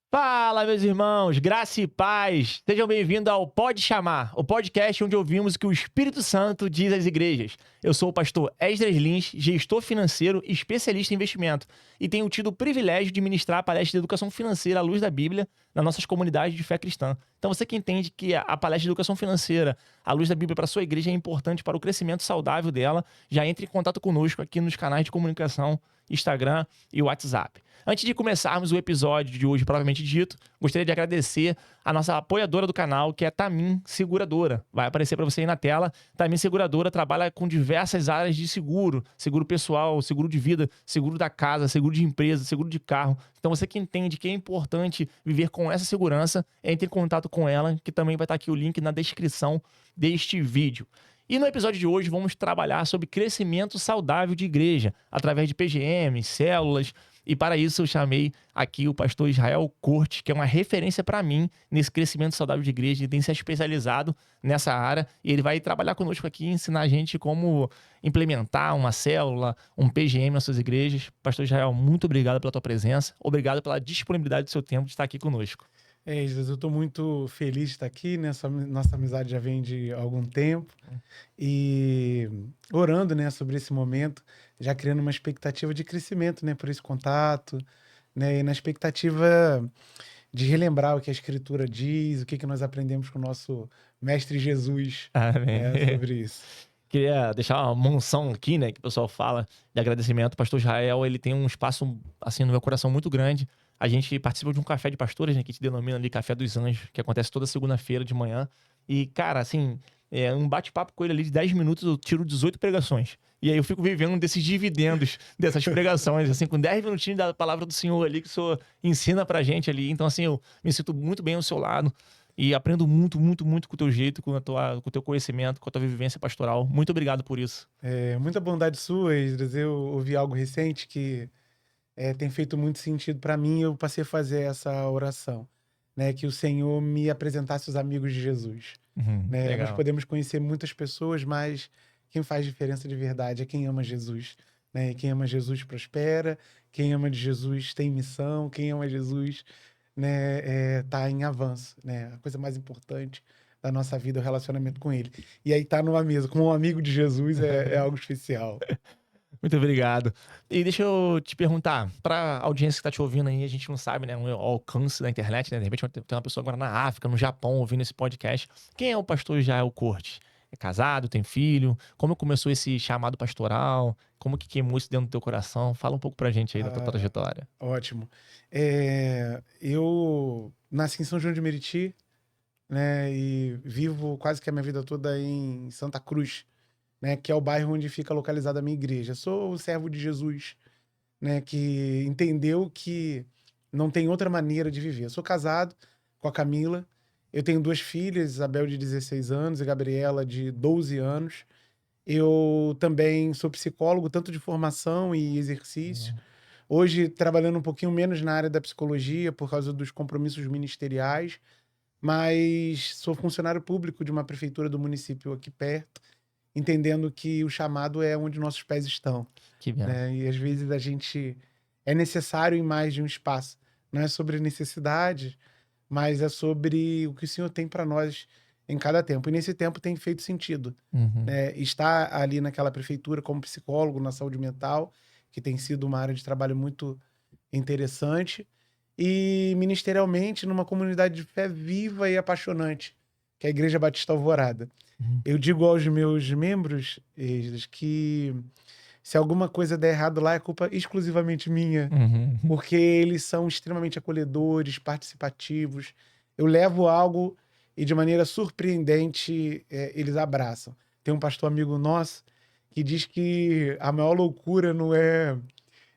Fala, meus irmãos, graça e paz. Sejam bem-vindos ao Pode Chamar, o podcast onde ouvimos o que o Espírito Santo diz às igrejas. Eu sou o pastor Esdras Lins, gestor financeiro e especialista em investimento, e tenho tido o privilégio de ministrar a palestra de educação financeira à luz da Bíblia nas nossas comunidades de fé cristã. Então, você que entende que a palestra de educação financeira à luz da Bíblia para a sua igreja é importante para o crescimento saudável dela, já entre em contato conosco aqui nos canais de comunicação, Instagram e WhatsApp. Antes de começarmos o episódio de hoje, propriamente dito, gostaria de agradecer a nossa apoiadora do canal, que é Tamin Seguradora. Vai aparecer para você aí na tela. Tamin Seguradora trabalha com diversas áreas de seguro. Seguro pessoal, seguro de vida, seguro da casa, seguro de empresa, seguro de carro. Então você que entende que é importante viver com essa segurança, entre em contato com ela, que também vai estar aqui o link na descrição deste vídeo. E no episódio de hoje vamos trabalhar sobre crescimento saudável de igreja, através de PGM, células. E para isso eu chamei aqui o pastor Israel Corte, que é uma referência para mim nesse crescimento saudável de igreja. Ele tem se especializado nessa área e ele vai trabalhar conosco aqui e ensinar a gente como implementar uma célula, um PGM nas suas igrejas. Pastor Israel, muito obrigado pela tua presença. Obrigado pela disponibilidade do seu tempo de estar aqui conosco. Jesus, eu estou muito feliz de estar aqui, né? Nossa amizade já vem de algum tempo. E orando, né, sobre esse momento, já criando uma expectativa de crescimento, né, por esse contato, né? E na expectativa de relembrar o que a Escritura diz, o que que nós aprendemos com o nosso Mestre Jesus, Amém. né, sobre isso. Queria deixar uma monção aqui, né, que o pessoal fala de agradecimento. O pastor Israel, ele tem um espaço, assim, no meu coração muito grande. A gente participa de um café de pastores, né, que a gente denomina ali Café dos Anjos, que acontece toda segunda-feira de manhã. E, cara, assim, um bate-papo com ele ali de 10 minutos, eu tiro 18 pregações. E aí eu fico vivendo desses dividendos, dessas pregações, assim, com 10 minutinhos da palavra do Senhor ali, que o Senhor ensina pra gente ali. Então, assim, eu me sinto muito bem ao seu lado. E aprendo muito, muito, muito com o teu jeito, com o teu conhecimento, com a tua vivência pastoral. Muito obrigado por isso. Muita bondade sua, Esdras. Eu ouvi algo recente que tem feito muito sentido para mim. Eu passei a fazer essa oração, né? Que o Senhor me apresentasse os amigos de Jesus. Né? Nós Legal. podemos conhecer muitas pessoas, mas quem faz diferença de verdade é quem ama Jesus. Né? E quem ama Jesus prospera, quem ama de Jesus tem missão, quem ama Jesus, né, tá em avanço. Né? A coisa mais importante da nossa vida é o relacionamento com Ele. E aí tá numa mesa com um amigo de Jesus é algo especial. Muito obrigado. E deixa eu te perguntar, pra audiência que tá te ouvindo aí, a gente não sabe, né, o alcance da internet, né? De repente tem uma pessoa agora na África, no Japão, ouvindo esse podcast. Quem é o pastor Israel Corte? É casado, tem filho? Como começou esse chamado pastoral? Como que queimou isso dentro do teu coração? Fala um pouco pra gente aí da tua Ah, trajetória. ótimo. Eu nasci em São João de Meriti, né, e vivo quase que a minha vida toda em Santa Cruz, né, que é o bairro onde fica localizada a minha igreja. Sou o servo de Jesus, né, que entendeu que não tem outra maneira de viver. Eu sou casado com a Camila, eu tenho duas filhas, Isabel de 16 anos e Gabriela de 12 anos. Eu também sou psicólogo, tanto de formação e exercício. Hoje, trabalhando um pouquinho menos na área da psicologia, por causa dos compromissos ministeriais, mas sou funcionário público de uma prefeitura do município aqui perto, entendendo que o chamado é onde nossos pés estão, Que benção. né? E às vezes a gente é necessário em mais de um espaço. Não é sobre necessidade, mas é sobre o que o Senhor tem para nós em cada tempo. E nesse tempo tem feito sentido, Uhum. né? Estar ali naquela prefeitura como psicólogo na saúde mental, que tem sido uma área de trabalho muito interessante, e ministerialmente numa comunidade de fé viva e apaixonante, que é a Igreja Batista Alvorada. Uhum. Eu digo aos meus membros, Esdras, que se alguma coisa der errado lá é culpa exclusivamente minha, Uhum. porque eles são extremamente acolhedores, participativos. Eu levo algo e de maneira surpreendente eles abraçam. Tem um pastor amigo nosso que diz que a maior loucura não é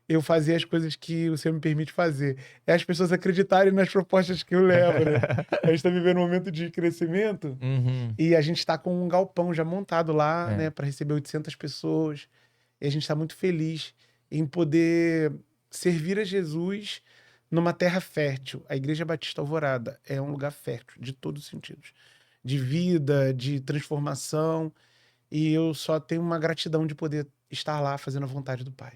eu fazer as coisas que o Senhor me permite fazer, é as pessoas acreditarem nas propostas que eu levo, né? A gente está vivendo um momento de crescimento Uhum. e a gente está com um galpão já montado lá, É. né, para receber 800 pessoas. E a gente está muito feliz em poder servir a Jesus numa terra fértil. A Igreja Batista Alvorada é um lugar fértil, de todos os sentidos. De vida, de transformação. E eu só tenho uma gratidão de poder estar lá fazendo a vontade do Pai.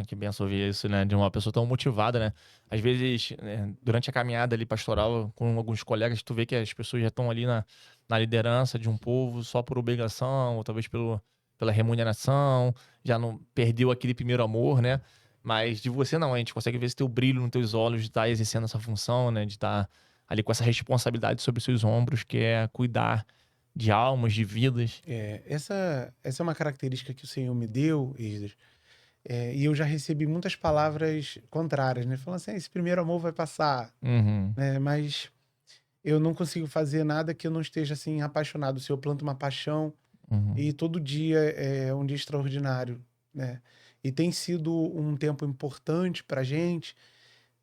Que benção ouvir isso, né? De uma pessoa tão motivada, né? Às vezes, né, durante a caminhada ali pastoral com alguns colegas, tu vê que as pessoas já estão ali na liderança de um povo só por obrigação, ou talvez pela remuneração, já não perdeu aquele primeiro amor, né? Mas de você não, a gente consegue ver esse teu brilho nos teus olhos de estar exercendo essa função, né? De estar ali com essa responsabilidade sobre os seus ombros, que é cuidar de almas, de vidas. Essa é uma característica que o Senhor me deu, Esdras. E eu já recebi muitas palavras contrárias, né? Falando assim, esse primeiro amor vai passar, Uhum, né? Mas eu não consigo fazer nada que eu não esteja, assim, apaixonado. Se eu planto uma paixão uhum. e todo dia é um dia extraordinário, né? E tem sido um tempo importante pra gente,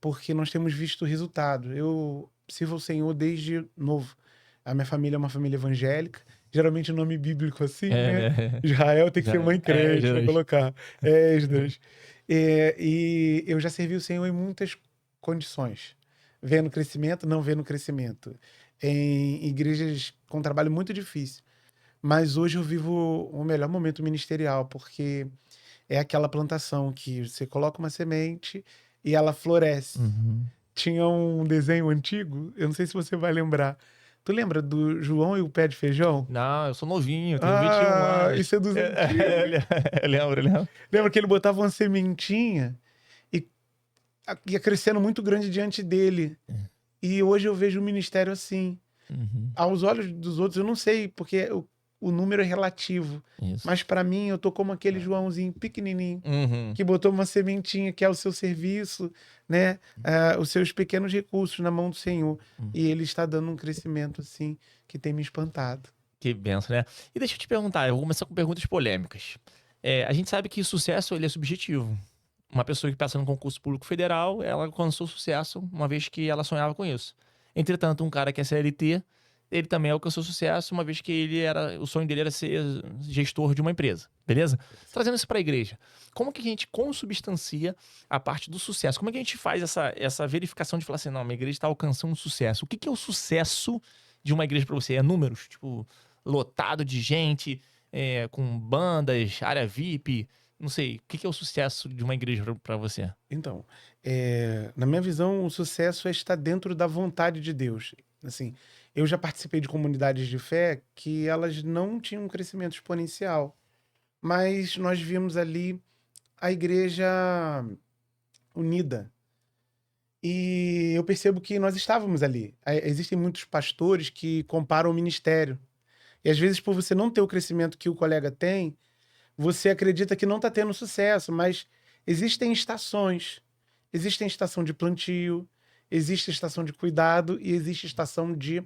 porque nós temos visto o resultado. Eu sirvo ao Senhor desde novo. A minha família é uma família evangélica, geralmente nome bíblico assim, É, né? né? Israel tem que ser Já, mãe crente para Jesus. colocar. Esdras. E eu já servi o Senhor em muitas condições. Vendo crescimento, não vendo crescimento. Em igrejas com trabalho muito difícil. Mas hoje eu vivo o melhor momento ministerial, porque é aquela plantação que você coloca uma semente e ela floresce. Uhum. Tinha um desenho antigo, eu não sei se você vai lembrar. Tu lembra do João e o pé de feijão? Não, eu sou novinho, eu tenho 21 Ah, anos. isso é dos antigos. Eu lembro, eu lembro. Lembra que ele botava uma sementinha e ia crescendo muito grande diante dele. E hoje eu vejo o ministério assim. Uhum. Aos olhos dos outros, eu não sei, porque o número é relativo. Isso. Mas para mim, eu tô como aquele Joãozinho pequenininho Uhum. que botou uma sementinha que é o seu serviço, né? Os seus pequenos recursos na mão do Senhor. E ele está dando um crescimento assim que tem me espantado. Que benção, né? E deixa eu te perguntar, eu vou começar com perguntas polêmicas. A gente sabe que sucesso ele é subjetivo. Uma pessoa que passa no concurso público federal, ela alcançou sucesso uma vez que ela sonhava com isso. Entretanto, um cara que é CLT, ele também alcançou sucesso uma vez que o sonho dele era ser gestor de uma empresa, beleza? Trazendo isso para a igreja, como que a gente consubstancia a parte do sucesso? Como é que a gente faz essa verificação de falar assim, não, minha igreja está alcançando sucesso? O que é o sucesso de uma igreja para você? É números? Tipo, lotado de gente, com bandas, área VIP, não sei. O que é o sucesso de uma igreja para você? Então, na minha visão, o sucesso é estar dentro da vontade de Deus. Assim, eu já participei de comunidades de fé que elas não tinham um crescimento exponencial, mas nós vimos ali a igreja unida. E eu percebo que nós estávamos ali. Existem muitos pastores que comparam o ministério. E às vezes, por você não ter o crescimento que o colega tem, você acredita que não está tendo sucesso, mas existem estações. Existe estação de plantio, existe estação de cuidado e existe estação de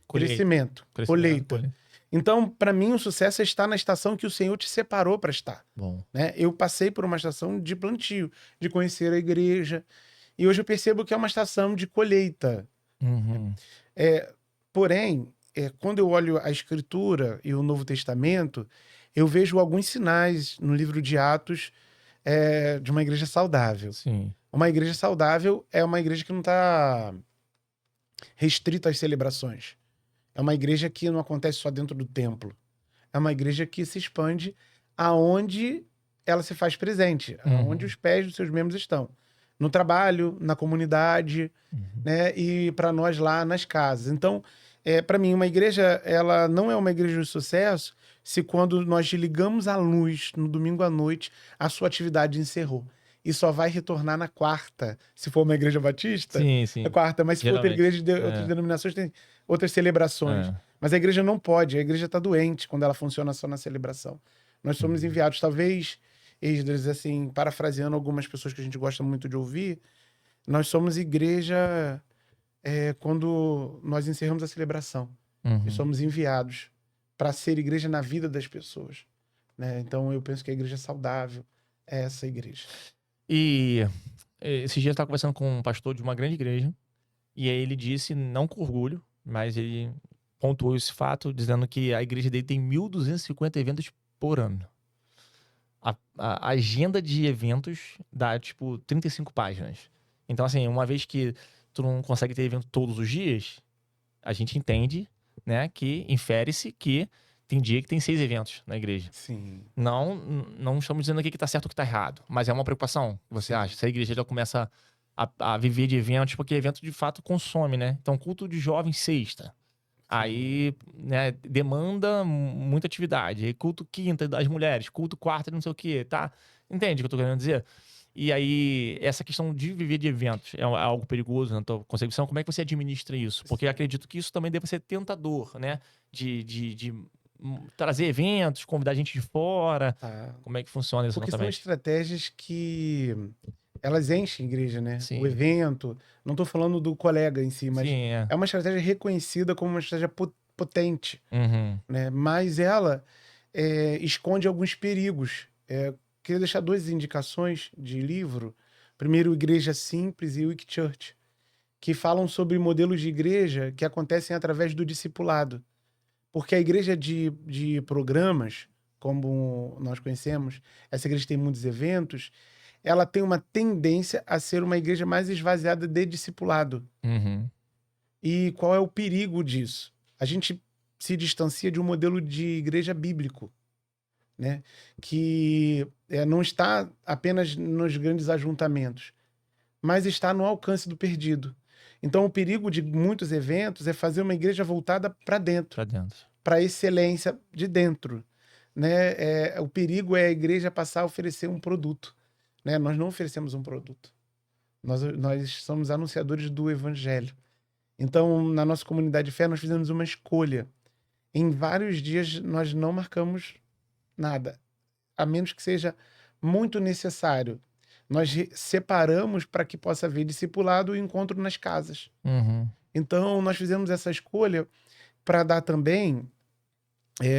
Colheita. crescimento, colheita. Colheita. Então, para mim, o sucesso é estar na estação que o Senhor te separou para estar. Bom. Né? Eu passei por uma estação de plantio, de conhecer a igreja, e hoje eu percebo que é uma estação de colheita. Uhum. Porém, quando eu olho a Escritura e o Novo Testamento, eu vejo alguns sinais no livro de Atos de uma igreja saudável. Sim. Uma igreja saudável é uma igreja que não está restrita às celebrações. É uma igreja que não acontece só dentro do templo. É uma igreja que se expande aonde ela se faz presente, aonde os pés dos seus membros estão. No trabalho, na comunidade, né? E para nós lá nas casas. Então, para mim, uma igreja, ela não é uma igreja de sucesso se quando nós ligamos a luz no domingo à noite, a sua atividade encerrou. E só vai retornar na quarta, se for uma igreja batista, Sim, sim. na quarta. Mas se for outra Geralmente. igreja de outras denominações, tem outras celebrações. É. Mas a igreja não pode, a igreja está doente quando ela funciona só na celebração. Nós somos enviados, talvez, Esdras, assim, parafraseando algumas pessoas que a gente gosta muito de ouvir, nós somos igreja quando nós encerramos a celebração. Uhum. E somos enviados para ser igreja na vida das pessoas. Né? Então eu penso que a igreja saudável é essa igreja. E esses dias eu estava conversando com um pastor de uma grande igreja, e aí ele disse, não com orgulho, mas ele pontuou esse fato, dizendo que a igreja dele tem 1.250 eventos por ano. A agenda de eventos dá, tipo, 35 páginas. Então, assim, uma vez que tu não consegue ter evento todos os dias, a gente entende, né, que infere-se que tem dia que tem 6 eventos na igreja. Sim. Não estamos dizendo aqui que tá certo ou que tá errado, mas é uma preocupação, você acha? Se a igreja já começa a viver de eventos, porque evento de fato consome, né? Então, culto de jovens sexta. Aí, né, demanda muita atividade. Aí, culto quinta das mulheres, culto quarta, não sei o quê, tá? Entende o que eu tô querendo dizer? E aí, essa questão de viver de eventos é algo perigoso na tua concepção? Como é que você administra isso? Porque eu acredito que isso também deve ser tentador, né? De trazer eventos, convidar gente de fora. Tá. Como é que funciona isso Porque são exatamente? estratégias que elas enchem a igreja, né? Sim. O evento. Não tô falando do colega em si, mas Sim, é. é uma estratégia reconhecida como uma estratégia potente, Uhum. né? Mas ela esconde alguns perigos. Queria deixar 2 indicações de livro. Primeiro, Igreja Simples e Weak Church, que falam sobre modelos de igreja que acontecem através do discipulado. Porque a igreja de programas, como nós conhecemos, essa igreja tem muitos eventos, ela tem uma tendência a ser uma igreja mais esvaziada de discipulado. Uhum. E qual é o perigo disso? A gente se distancia de um modelo de igreja bíblico, né? Que não está apenas nos grandes ajuntamentos, mas está no alcance do perdido. Então, o perigo de muitos eventos é fazer uma igreja voltada para dentro, Pra dentro. para a excelência de dentro, né? O perigo é a igreja passar a oferecer um produto, né? Nós não oferecemos um produto. Nós somos anunciadores do evangelho. Então, na nossa comunidade de fé, nós fizemos uma escolha. Em vários dias, nós não marcamos nada, a menos que seja muito necessário. Nós separamos para que possa haver discipulado e encontro nas casas. Uhum. Então, nós fizemos essa escolha para dar também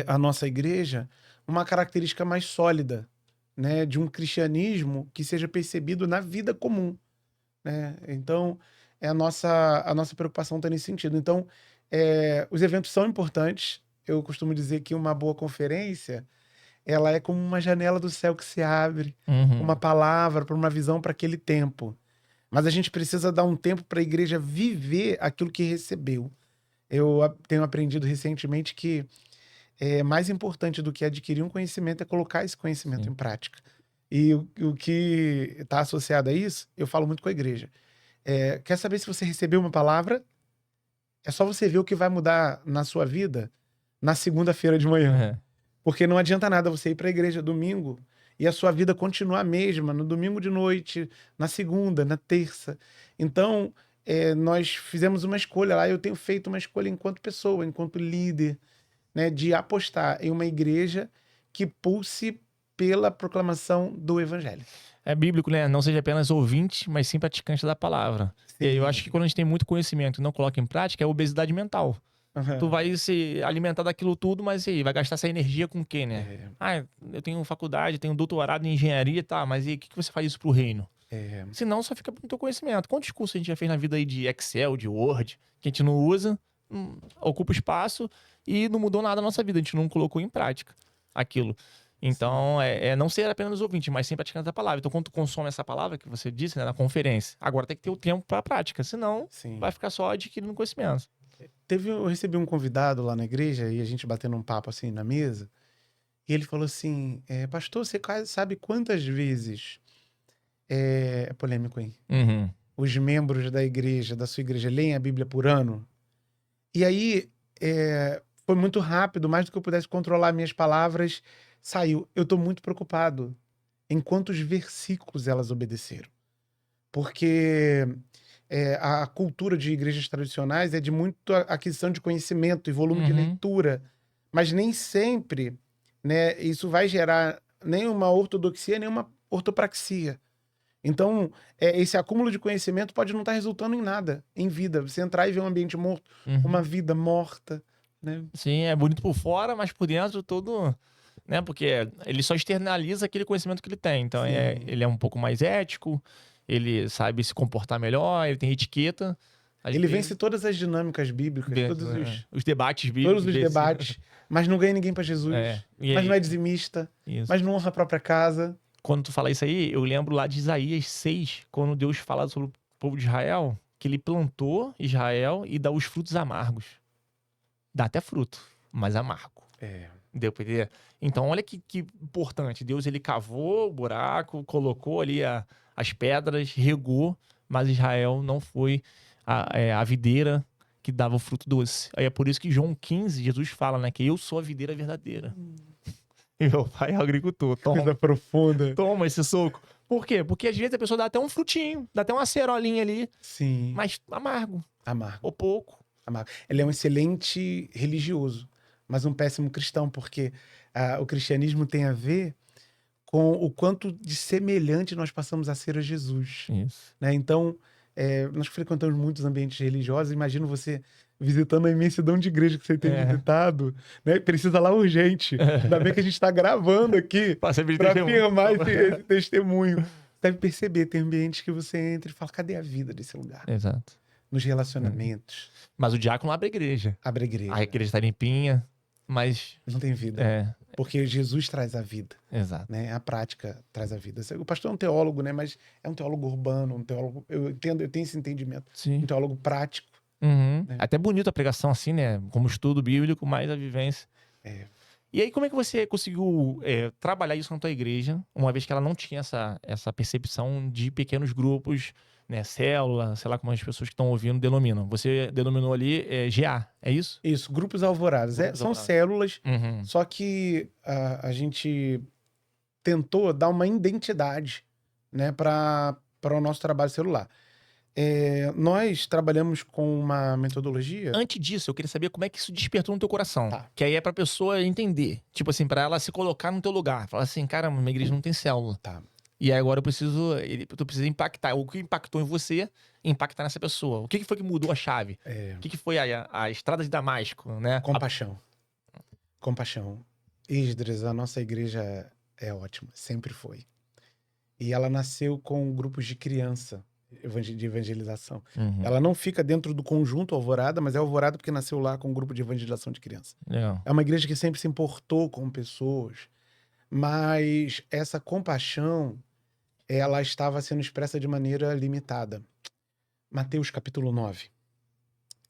à nossa igreja uma característica mais sólida, né, de um cristianismo que seja percebido na vida comum, né? Então, a nossa preocupação está nesse sentido. Então, os eventos são importantes. Eu costumo dizer que uma boa conferência, ela é como uma janela do céu que se abre, Uhum. uma palavra, para uma visão para aquele tempo. Mas a gente precisa dar um tempo para a igreja viver aquilo que recebeu. Eu tenho aprendido recentemente que mais importante do que adquirir um conhecimento é colocar esse conhecimento Sim. em prática. E o que está associado a isso, eu falo muito com a igreja. Quer saber se você recebeu uma palavra? É só você ver o que vai mudar na sua vida na segunda-feira de manhã. Uhum. Porque não adianta nada você ir para a igreja domingo e a sua vida continuar a mesma no domingo de noite, na segunda, na terça. Então, nós fizemos uma escolha lá. Eu tenho feito uma escolha enquanto pessoa, enquanto líder, né, de apostar em uma igreja que pulse pela proclamação do evangelho. É bíblico, né? Não seja apenas ouvinte, mas sim praticante da palavra. E aí eu acho que quando a gente tem muito conhecimento e não coloca em prática, é obesidade mental. Uhum. Tu vai se alimentar daquilo tudo, mas e aí, vai gastar essa energia com o quê, né? Eu tenho faculdade, tenho doutorado em engenharia, tá, mas e o que você faz isso pro reino? Senão só fica no teu conhecimento. Quantos cursos a gente já fez na vida aí de Excel, de Word, que a gente não usa, ocupa espaço e não mudou nada na nossa vida, a gente não colocou em prática aquilo. Então, não ser apenas ouvinte, mas sim praticante da palavra. Então, quando tu consome essa palavra que você disse, né, na conferência, agora tem que ter o tempo para a prática, senão vai ficar só adquirindo conhecimento. Eu recebi um convidado lá na igreja e a gente batendo um papo assim na mesa, e ele falou assim, pastor, você sabe quantas vezes, é polêmico, hein? Uhum. Os membros da igreja, da sua igreja, leem a Bíblia por ano? E aí, foi muito rápido, mais do que eu pudesse controlar minhas palavras, saiu. Eu tô muito preocupado em quantos versículos elas obedeceram. Porque a cultura de igrejas tradicionais é de muito aquisição de conhecimento e volume de leitura, mas nem sempre, né, isso vai gerar nem uma ortodoxia, nem uma ortopraxia. Então, esse acúmulo de conhecimento pode não estar resultando em nada, em vida. Você entrar e ver um ambiente morto, uma vida morta, né? Sim, é bonito por fora, mas por dentro todo, né? Porque ele só externaliza aquele conhecimento que ele tem. Então, ele é um pouco mais ético, ele sabe se comportar melhor, ele tem etiqueta. Ele vence todas as dinâmicas bíblicas, todos os debates bíblicos. Todos os debates, mas não ganha ninguém para Jesus, mas não é dizimista, mas não honra a própria casa. Quando tu fala isso aí, eu lembro lá de Isaías 6, quando Deus fala sobre o povo de Israel, que ele plantou Israel e dá os frutos amargos. Dá até fruto, mas amargo. Deu pra entender? Então, olha que importante. Deus, ele cavou o buraco, colocou ali as pedras, regou, mas Israel não foi a videira que dava o fruto doce. Aí é por isso que João 15, Jesus fala, né? Que eu sou a videira verdadeira. E meu pai é agricultor. Coisa profunda. Toma esse soco. Por quê? Porque às vezes a pessoa dá até um frutinho, dá até uma cerolinha ali, Sim. mas amargo, Amargo. ou pouco. Amargo. Ele é um excelente religioso, mas um péssimo cristão, porque o cristianismo tem a ver com o quanto de semelhante nós passamos a ser a Jesus. Isso. Né? Então, nós frequentamos muitos ambientes religiosos. Imagino você visitando a imensidão de igreja que você tem visitado, né? Precisa lá urgente. Ainda bem que a gente está gravando aqui para afirmar esse testemunho. Você deve perceber, tem ambientes que você entra e fala, cadê a vida desse lugar? Exato. Nos relacionamentos. Mas o diácono abre a igreja. Abre a igreja. A igreja está limpinha, mas... Não tem vida. Porque Jesus traz a vida. Exato. Né? A prática traz a vida. O pastor é um teólogo, né? Mas é um teólogo urbano, um teólogo... Eu tenho esse entendimento. Sim. Um teólogo prático. Né? Até bonito a pregação assim, né? Como estudo bíblico, mais a vivência. E aí, como é que você conseguiu trabalhar isso na tua igreja, uma vez que ela não tinha essa percepção de pequenos grupos, né? Célula, sei lá como as pessoas que estão ouvindo denominam. Você denominou ali GA, é isso? Isso, grupos alvorados. São células, só que a gente tentou dar uma identidade, né, para o nosso trabalho celular. Nós trabalhamos com uma metodologia... Antes disso, eu queria saber como é que isso despertou no teu coração. Tá. Que aí é pra pessoa entender. Tipo assim, pra ela se colocar no teu lugar. Falar assim, cara, minha igreja não tem célula. Tá. E aí agora tu precisa impactar. O que impactou em você, impactar nessa pessoa. O que foi que mudou a chave? O que foi a estrada de Damasco, né? Compaixão. Compaixão. Esdras, a nossa igreja é ótima. Sempre foi. E ela nasceu com grupos de criança. De evangelização. Ela não fica dentro do conjunto Alvorada, mas é Alvorada porque nasceu lá com um grupo de evangelização de criança. Legal. É uma igreja que sempre se importou com pessoas, mas essa compaixão, ela estava sendo expressa de maneira limitada. Mateus capítulo 9,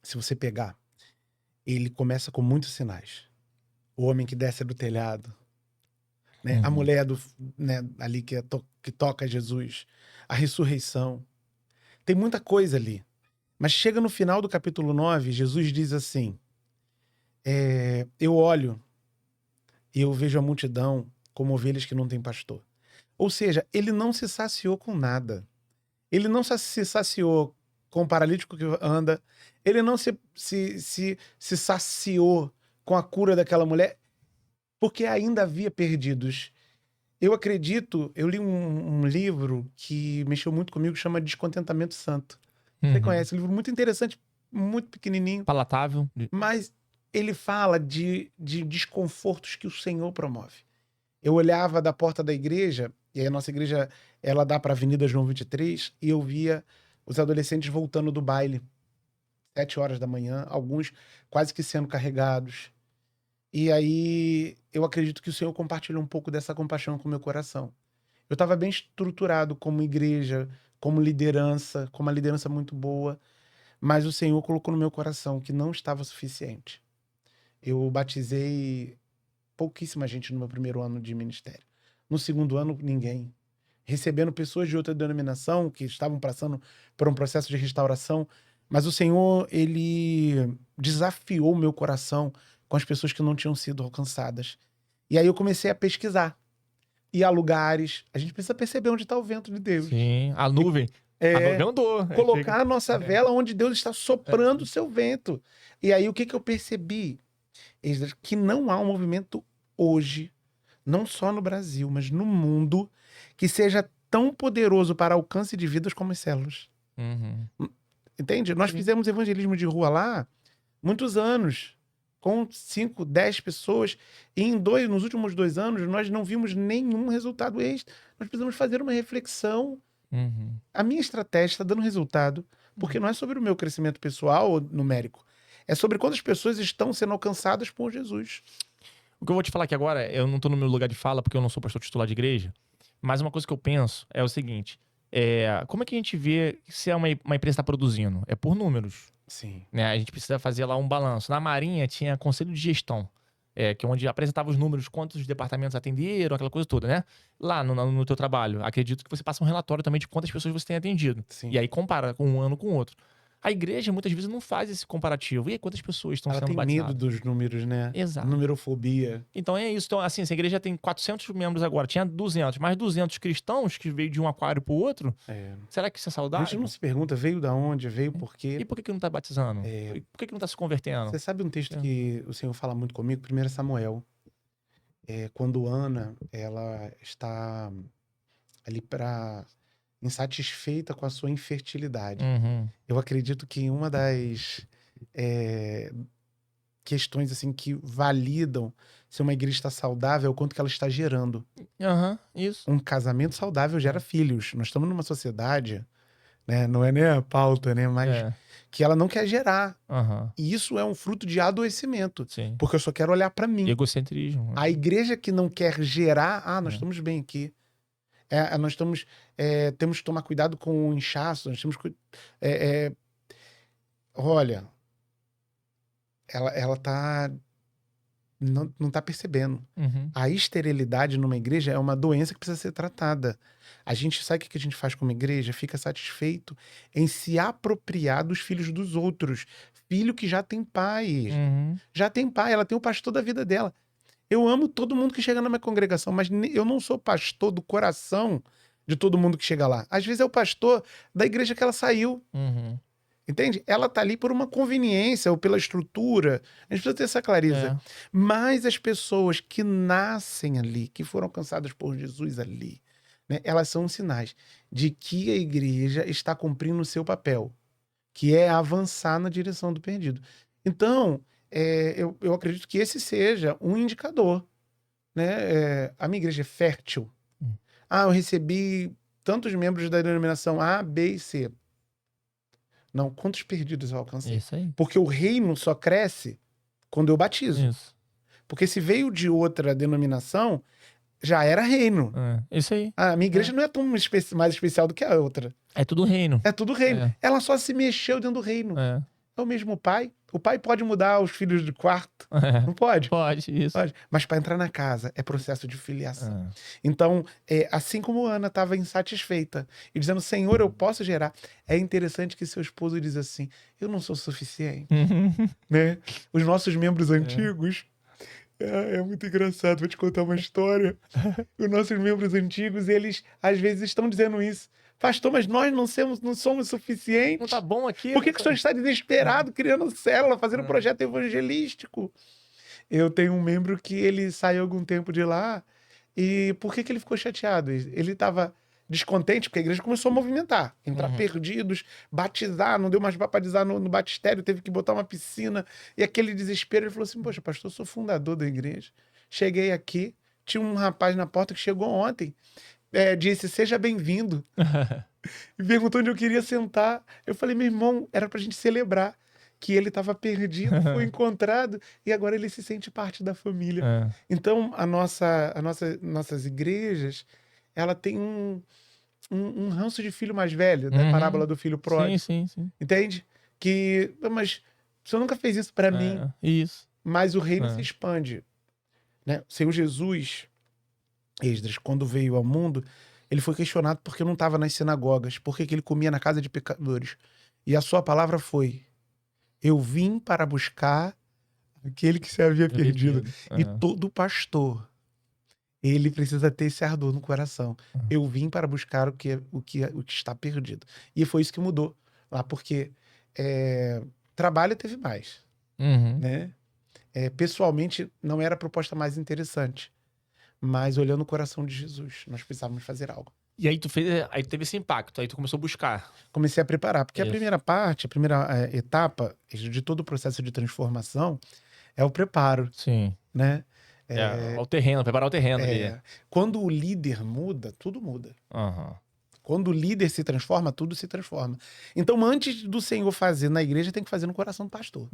se você pegar, ele começa com muitos sinais. O homem que desce do telhado, né? A mulher ali que toca Jesus, a ressurreição. Tem muita coisa ali. Mas chega no final do capítulo 9, Jesus diz assim, eu olho e eu vejo a multidão como ovelhas que não têm pastor. Ou seja, ele não se saciou com nada. Ele não se saciou com o paralítico que anda. Ele não se saciou com a cura daquela mulher, porque ainda havia perdidos. Eu acredito, eu li um livro que mexeu muito comigo, chama Descontentamento Santo. Você conhece? Um livro muito interessante, muito pequenininho. Palatável. Mas ele fala de desconfortos que o Senhor promove. Eu olhava da porta da igreja, e aí a nossa igreja, ela dá para a Avenida João 23, e eu via os adolescentes voltando do baile, 7 horas da manhã, alguns quase que sendo carregados. E aí, eu acredito que o Senhor compartilhou um pouco dessa compaixão com o meu coração. Eu estava bem estruturado como igreja, como liderança, com uma liderança muito boa, mas o Senhor colocou no meu coração que não estava suficiente. Eu batizei pouquíssima gente no meu primeiro ano de ministério. No segundo ano, ninguém. Recebendo pessoas de outra denominação que estavam passando por um processo de restauração, mas o Senhor, ele desafiou o meu coração com as pessoas que não tinham sido alcançadas. E aí eu comecei a pesquisar. Ir a lugares. A gente precisa perceber onde está o vento de Deus. Sim, a nuvem. A nuvem andou. Colocar a nossa vela onde Deus está soprando o seu vento. E aí o que eu percebi? Que não há um movimento hoje, não só no Brasil, mas no mundo, que seja tão poderoso para alcance de vidas como as células. Entende? Nós fizemos evangelismo de rua lá muitos anos, com 5, 10 pessoas, e nos últimos 2 anos nós não vimos nenhum resultado extra. Nós precisamos fazer uma reflexão. A minha estratégia está dando resultado, porque não é sobre o meu crescimento pessoal ou numérico, é sobre quantas pessoas estão sendo alcançadas por Jesus. O que eu vou te falar aqui agora, eu não tô no meu lugar de fala, porque eu não sou pastor titular de igreja, mas uma coisa que eu penso é o seguinte, como é que a gente vê se uma empresa está produzindo? É por números. Sim. Né? A gente precisa fazer lá um balanço. Na Marinha tinha conselho de gestão. que é onde apresentava os números, quantos departamentos atenderam, aquela coisa toda, né? Lá no teu trabalho, acredito que você passa um relatório também de quantas pessoas você tem atendido. Sim. E aí compara com um ano com o outro. A igreja, muitas vezes, não faz esse comparativo. E aí, quantas pessoas estão Ela sendo tem batizadas? medo dos números, né? Exato. Numerofobia. Então é isso. Então, assim, se a igreja tem 400 membros agora, tinha 200, mais 200 cristãos que veio de um aquário pro outro, será que isso é A saudável? gente não se pergunta, veio da onde, veio por quê. E por que não tá batizando? E por que não tá se convertendo? Você sabe um texto que o Senhor fala muito comigo? 1 Samuel. Quando Ana, ela está ali insatisfeita com a sua infertilidade. Uhum. Eu acredito que uma das questões assim que validam se uma igreja está saudável é o quanto que ela está gerando. Isso. Um casamento saudável gera filhos. Nós estamos numa sociedade, né? Não é nem a pauta, né? Mas que ela não quer gerar. E isso é um fruto de adoecimento. Sim. Porque eu só quero olhar para mim. Egocentrismo. A igreja que não quer gerar, nós estamos bem aqui. Nós estamos, temos que tomar cuidado com o inchaço, nós temos que... olha, ela tá... Não tá percebendo. A esterilidade numa igreja é uma doença que precisa ser tratada. A gente sabe o que a gente faz como igreja? Fica satisfeito em se apropriar dos filhos dos outros. Filho que já tem pai. Já tem pai, ela tem o pastor da vida dela. Eu amo todo mundo que chega na minha congregação, mas eu não sou pastor do coração de todo mundo que chega lá. Às vezes é o pastor da igreja que ela saiu. Entende? Ela tá ali por uma conveniência ou pela estrutura. A gente precisa ter essa clareza. Mas as pessoas que nascem ali, que foram alcançadas por Jesus ali, né, elas são sinais de que a igreja está cumprindo o seu papel, que é avançar na direção do perdido. Então, eu acredito que esse seja um indicador. Né? A minha igreja é fértil. Eu recebi tantos membros da denominação A, B e C. Não, quantos perdidos eu alcancei? Isso aí. Porque o reino só cresce quando eu batizo. Isso. Porque se veio de outra denominação, já era reino. Isso aí. A minha igreja não é tão mais especial do que a outra. É tudo reino. É tudo reino. Ela só se mexeu dentro do reino. É o mesmo pai. O pai pode mudar os filhos de quarto. Não pode? Pode, isso. Pode. Mas para entrar na casa é processo de filiação. Então, assim como Ana estava insatisfeita e dizendo, Senhor, eu posso gerar. É interessante que seu esposo diz assim, eu não sou suficiente. Né? Os nossos membros antigos... É muito engraçado, vou te contar uma história. Os nossos membros antigos, eles às vezes estão dizendo isso. Pastor, mas nós não somos suficientes. Não tá bom aqui? Por que o senhor está desesperado criando célula, fazendo projeto evangelístico? Eu tenho um membro que ele saiu algum tempo de lá e por que ele ficou chateado? Ele estava descontente porque a igreja começou a movimentar, entrar perdidos, batizar, não deu mais para batizar no batistério, teve que botar uma piscina e aquele desespero. Ele falou assim, poxa, pastor, eu sou fundador da igreja. Cheguei aqui, tinha um rapaz na porta que chegou ontem, disse, seja bem-vindo. E perguntou onde eu queria sentar. Eu falei, meu irmão, era pra gente celebrar que ele estava perdido, foi encontrado e agora ele se sente parte da família. Então, nossas igrejas, ela tem um ranço de filho mais velho, né? A parábola do filho pródigo. Sim. Entende? Que, mas o senhor nunca fez isso para mim. Isso. Mas o reino se expande. Né? O Senhor Jesus, Esdras, quando veio ao mundo, ele foi questionado porque não estava nas sinagogas, porque ele comia na casa de pecadores. E a sua palavra foi, eu vim para buscar aquele que se havia perdido. E todo pastor, ele precisa ter esse ardor no coração. Eu vim para buscar o que está perdido. E foi isso que mudou lá, porque trabalho teve mais. Né? Pessoalmente, não era a proposta mais interessante. Mas olhando o coração de Jesus, nós precisávamos fazer algo. E aí tu teve esse impacto, aí tu começou a buscar. Comecei a preparar, porque a primeira parte, a primeira etapa de todo o processo de transformação é o preparo. Sim. Né? O terreno, preparar o terreno ali. Quando o líder muda, tudo muda. Quando o líder se transforma, tudo se transforma. Então, antes do Senhor fazer na igreja, tem que fazer no coração do pastor.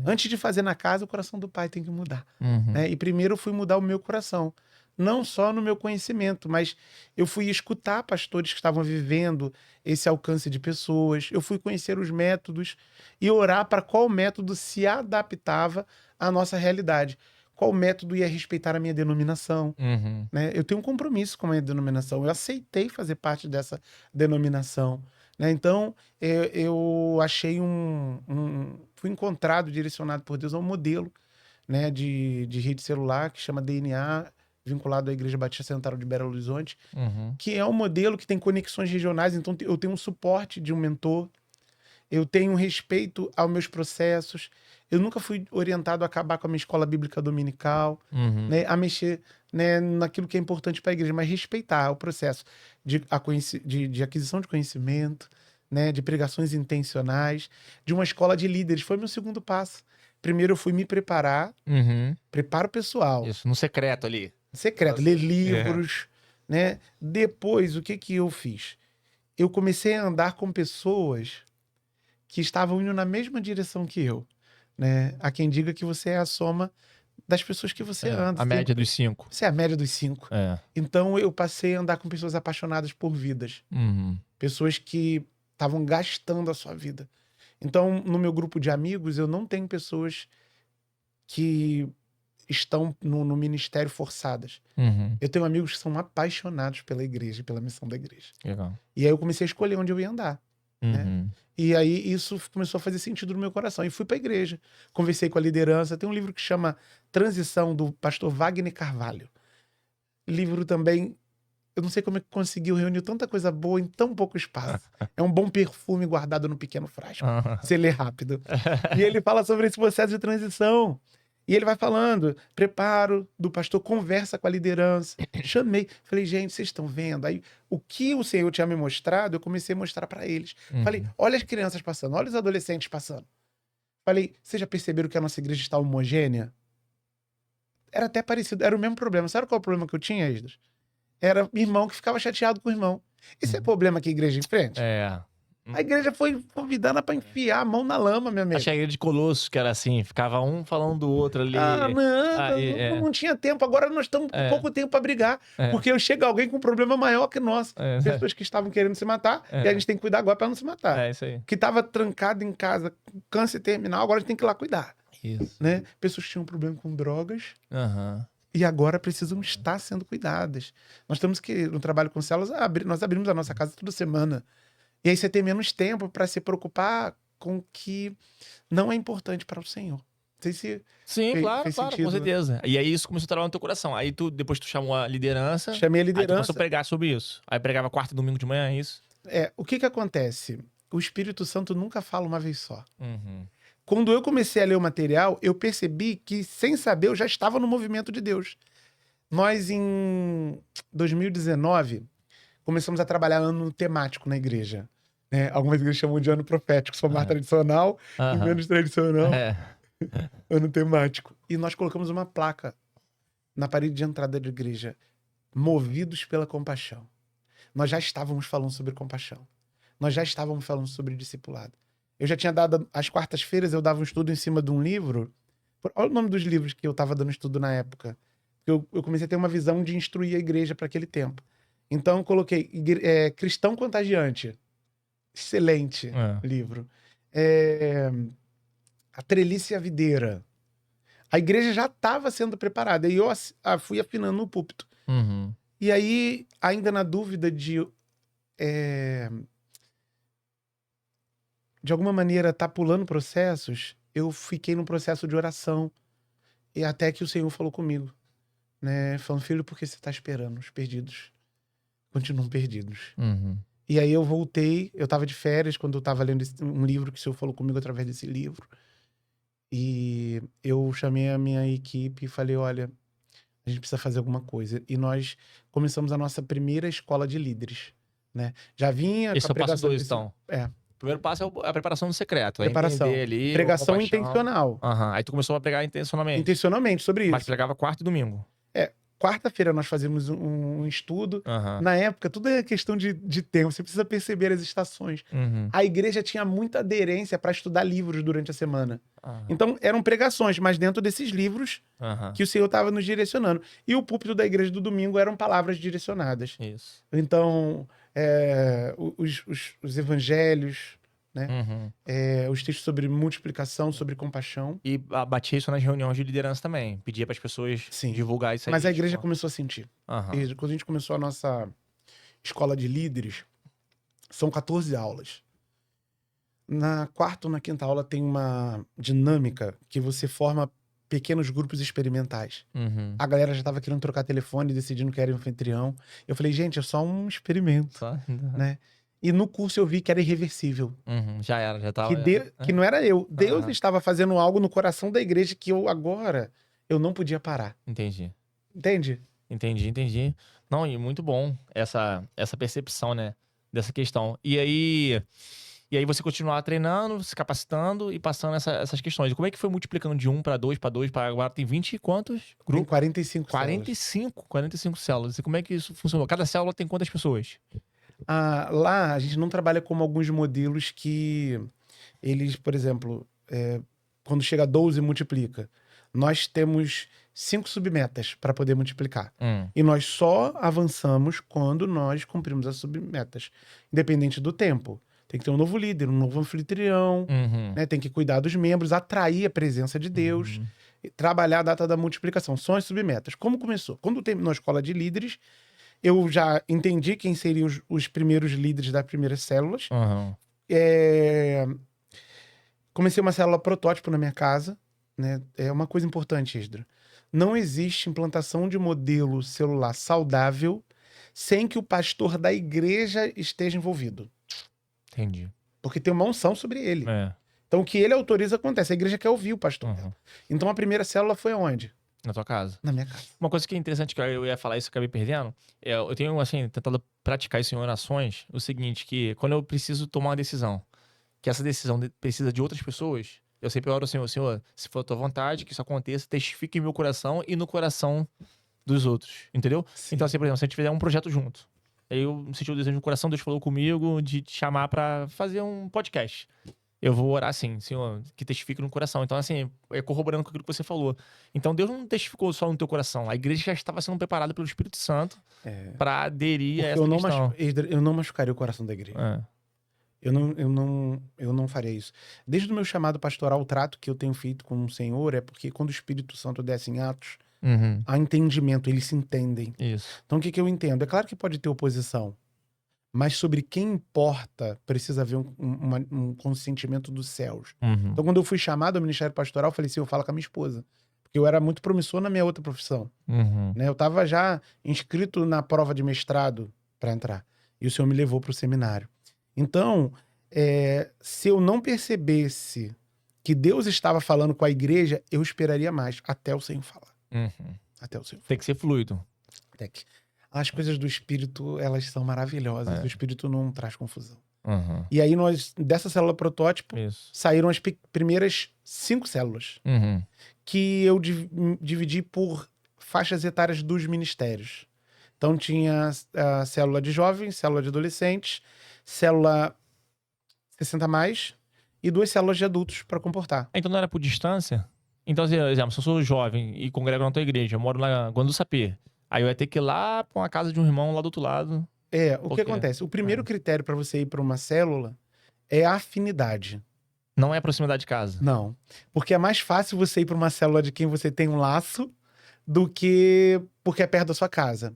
Antes de fazer na casa, o coração do pai tem que mudar. Né? E primeiro eu fui mudar o meu coração. Não só no meu conhecimento, mas eu fui escutar pastores que estavam vivendo esse alcance de pessoas. Eu fui conhecer os métodos e orar para qual método se adaptava à nossa realidade. qual método ia respeitar a minha denominação. Uhum. Né? Eu tenho um compromisso com a minha denominação. Eu aceitei fazer parte dessa denominação. Né? Então, eu achei fui encontrado, direcionado por Deus a um modelo, né, de rede celular que chama DNA, vinculado à Igreja Batista Central de Belo Horizonte, Uhum. que é um modelo que tem conexões regionais. Então, eu tenho um suporte de um mentor, eu tenho um respeito aos meus processos. Eu nunca fui orientado a acabar com a minha escola bíblica dominical, Uhum. né, a mexer, né, naquilo que é importante para a igreja, mas respeitar o processo de aquisição de conhecimento, né, de pregações intencionais, de uma escola de líderes. Foi meu segundo passo. Primeiro eu fui me preparar, Uhum. preparo pessoal, Isso, no secreto ali. secreto, ler livros, né? Depois, o que eu fiz? Eu comecei a andar com pessoas que estavam indo na mesma direção que eu, né? Há quem diga que você é a soma das pessoas que você anda. A média dos 5. Você é a média dos 5. É. Então, eu passei a andar com pessoas apaixonadas por vidas. Uhum. Pessoas que estavam gastando a sua vida. Então, no meu grupo de amigos, eu não tenho pessoas que estão no ministério forçadas. Uhum. Eu tenho amigos que são apaixonados pela igreja e pela missão da igreja. Legal. E aí eu comecei a escolher onde eu ia andar. Né? Uhum. E aí isso começou a fazer sentido no meu coração. E fui para a igreja. Conversei com a liderança. Tem um livro que chama Transição, do pastor Wagner Carvalho. Livro também... Eu não sei como é que conseguiu reunir tanta coisa boa em tão pouco espaço. É um bom perfume guardado no pequeno frasco. Uhum. Você lê rápido. E ele fala sobre esse processo de transição. E ele vai falando, preparo do pastor, conversa com a liderança. Chamei, falei, gente, vocês estão vendo? Aí, o que o Senhor tinha me mostrado, eu comecei a mostrar para eles. Uhum. Falei, olha as crianças passando, olha os adolescentes passando. Falei, vocês já perceberam que a nossa igreja está homogênea? Era até parecido, era o mesmo problema. Sabe qual é o problema que eu tinha, Esdras? Era irmão que ficava chateado com o irmão. Esse é o problema que a igreja enfrenta? É. A igreja foi convidada para enfiar a mão na lama, meu amigo. Achei a igreja de Colossos, que era assim, ficava um falando do outro ali. Não tinha tempo. Agora nós estamos com pouco tempo para brigar. Porque chega alguém com um problema maior que nós. Pessoas que estavam querendo se matar. E a gente tem que cuidar agora para não se matar. É isso aí. Que estava trancado em casa, com câncer terminal, agora a gente tem que ir lá cuidar. Isso. Né? Pessoas que tinham problema com drogas. Uhum. E agora precisam estar sendo cuidadas. Nós temos que, no trabalho com células, nós abrimos a nossa casa toda semana. E aí você tem menos tempo para se preocupar com o que não é importante para o Senhor. Não sei se Sim, claro, sentido, com certeza. E aí isso começou a trabalhar no teu coração. Aí depois tu chamou a liderança. Chamei a Aí tu liderança. começou a pregar sobre isso. Aí pregava quarta e domingo de manhã, é isso? O que acontece? O Espírito Santo nunca fala uma vez só. Uhum. Quando eu comecei a ler o material, eu percebi que, sem saber, eu já estava no movimento de Deus. Nós, em 2019, começamos a trabalhar ano temático na igreja. Né? Algumas igrejas chamam de ano profético, sou mais tradicional e menos tradicional. Ano temático. E nós colocamos uma placa na parede de entrada da igreja, movidos pela compaixão. Nós já estávamos falando sobre compaixão. Nós já estávamos falando sobre discipulado. Eu já tinha dado, às quartas-feiras, eu dava um estudo em cima de um livro. Olha o nome dos livros que eu estava dando estudo na época. Eu comecei a ter uma visão de instruir a igreja para aquele tempo. Então, eu coloquei Cristão Contagiante. Excelente livro. A Trelice e a Videira. A igreja já estava sendo preparada. E eu fui afinando no púlpito. Uhum. E aí, ainda na dúvida de alguma maneira, tá pulando processos, eu fiquei num processo de oração. E até que o Senhor falou comigo, né? Falando, filho, por que você tá esperando? Os perdidos continuam perdidos. Uhum. E aí eu voltei, eu tava de férias quando eu tava lendo um livro que o Senhor falou comigo através desse livro. E eu chamei a minha equipe e falei, olha, a gente precisa fazer alguma coisa. E nós começamos a nossa primeira escola de líderes, né? Já vinha Esse com a é o passo pregação 2, então. O primeiro passo é a preparação do secreto. Preparação. É ali, pregação intencional. Uhum. Aí tu começou a pregar intencionalmente. Intencionalmente, sobre isso. Mas pregava quarta e domingo. Quarta-feira nós fazíamos um estudo. Uhum. Na época, tudo é questão de tempo. Você precisa perceber as estações. Uhum. A igreja tinha muita aderência para estudar livros durante a semana. Uhum. Então, eram pregações, mas dentro desses livros que o Senhor estava nos direcionando. E o púlpito da igreja do domingo eram palavras direcionadas. Isso. Então, os evangelhos, né? Uhum. Os textos sobre multiplicação, sobre compaixão. E batia isso nas reuniões de liderança também. Pedia para as pessoas Sim. divulgar isso aí. Mas a igreja tipo... começou a sentir. Aham. Quando a gente começou a nossa escola de líderes, são 14 aulas. Na quarta ou na quinta aula tem uma dinâmica que você forma pequenos grupos experimentais. Uhum. A galera já estava querendo trocar telefone, decidindo que era anfitrião. Eu falei, gente, é só um experimento, Só... né? E no curso eu vi que era irreversível. Uhum. Já era, já tava... Que não era eu. Deus Aham. estava fazendo algo no coração da igreja que eu não podia parar. Entendi. Entende? Entendi. Não, e muito bom essa percepção, né? Dessa questão. E aí você continuar treinando, se capacitando e passando essas questões. E como é que foi multiplicando de 1 para 2, para agora tem 20 e quantos? Tem Grupos? 45 células. 45 células. E como é que isso funcionou? Cada célula tem quantas pessoas? Lá a gente não trabalha como alguns modelos que eles, por exemplo, quando chega a 12 multiplica. Nós temos 5 submetas para poder multiplicar. E nós só avançamos quando nós cumprimos as submetas, independente do tempo. Tem que ter um novo líder, um novo anfitrião, Uhum. né? Tem que cuidar dos membros, atrair a presença de Deus, trabalhar a data da multiplicação. São as submetas. Como começou? Quando terminou a escola de líderes, eu já entendi quem seriam os primeiros líderes das primeiras células. Uhum. Comecei uma célula protótipo na minha casa, né? É uma coisa importante, Esdra. Não existe implantação de modelo celular saudável sem que o pastor da igreja esteja envolvido. Entendi. Porque tem uma unção sobre ele. É. Então, o que ele autoriza acontece. A igreja quer ouvir o pastor. Uhum. Então, a primeira célula foi aonde? Na tua casa. Na minha casa. Uma coisa que é interessante, que eu ia falar isso, eu acabei perdendo, eu tenho, assim, tentado praticar isso em orações, o seguinte, que quando eu preciso tomar uma decisão, que essa decisão precisa de outras pessoas, eu sempre oro assim, Senhor, se for a tua vontade, que isso aconteça, testifique em meu coração e no coração dos outros, entendeu? Sim. Então, assim, por exemplo, se a gente fizer um projeto junto, aí eu senti o desejo no coração, Deus falou comigo de te chamar pra fazer um podcast. Eu vou orar assim, Senhor, que testifique no coração. Então, assim, corroborando com aquilo que você falou. Então, Deus não testificou só no teu coração. A igreja já estava sendo preparada pelo Espírito Santo para aderir a essa questão. Eu não machucaria o coração da igreja. Eu não faria isso. Desde o meu chamado pastoral, o trato que eu tenho feito com o Senhor é porque quando o Espírito Santo desce em Atos, há entendimento, eles se entendem. Isso. Então, o que eu entendo? É claro que pode ter oposição, mas sobre quem importa, precisa haver um consentimento dos céus. Então, quando eu fui chamado ao ministério pastoral, eu falei assim, eu falo com a minha esposa. Porque eu era muito promissor na minha outra profissão. Né? Eu estava já inscrito na prova de mestrado para entrar. E o Senhor me levou para o seminário. Então, se eu não percebesse que Deus estava falando com a igreja, eu esperaria mais, até o Senhor falar. Até o Senhor falar. Tem que ser fluido. Até que... As coisas do Espírito, elas são maravilhosas. O Espírito não traz confusão. E aí, dessa célula protótipo, saíram as primeiras 5 células. Que eu dividi por faixas etárias dos ministérios. Então, tinha a célula de jovens, célula de adolescentes, célula 60+, e 2 células de adultos para comportar. Então, não era por distância? Então, por exemplo, se eu sou jovem e congrego na tua igreja, eu moro lá em Guandu-Sapê, aí eu ia ter que ir lá pra uma casa de um irmão lá do outro lado. O que acontece? O primeiro critério para você ir para uma célula é a afinidade. Não é proximidade de casa? Não. Porque é mais fácil você ir para uma célula de quem você tem um laço do que porque é perto da sua casa.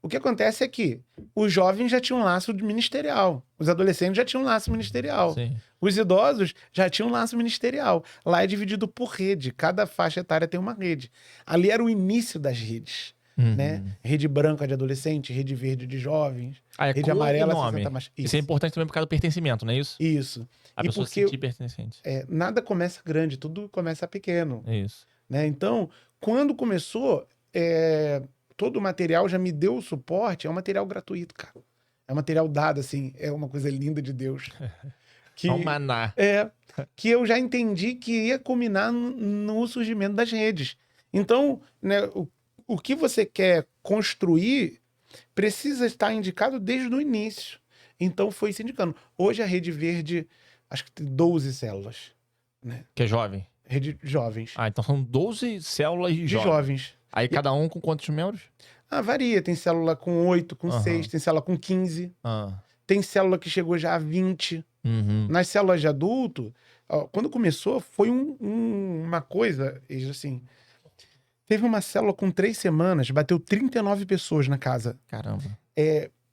O que acontece é que os jovens já tinham um laço ministerial. Os adolescentes já tinham um laço ministerial. Sim. Os idosos já tinham um laço ministerial. Lá é dividido por rede. Cada faixa etária tem uma rede. Ali era o início das redes. Né? Rede branca de adolescente, rede verde de jovens, rede amarela, 60+. Isso é importante também por causa do pertencimento, não é isso? Isso. A pessoa se sentir pertencente. Nada começa grande, tudo começa pequeno. Isso. Né? Então, quando começou, todo o material já me deu o suporte, é um material gratuito, cara. É um material dado, assim, é uma coisa linda de Deus. É um maná. Que eu já entendi que ia culminar no surgimento das redes. Então, né, o que você quer construir precisa estar indicado desde o início. Então, foi se indicando. Hoje, a Rede Verde, acho que tem 12 células. Né? Que é jovem? Rede jovens. Então são 12 células de jovens. Aí cada um com quantos membros? Varia. Tem célula com 8, com 6, tem célula com 15. Tem célula que chegou já a 20. Uhum. Nas células de adulto, ó, quando começou, foi uma coisa, assim, teve uma célula com 3 semanas, bateu 39 pessoas na casa. Caramba.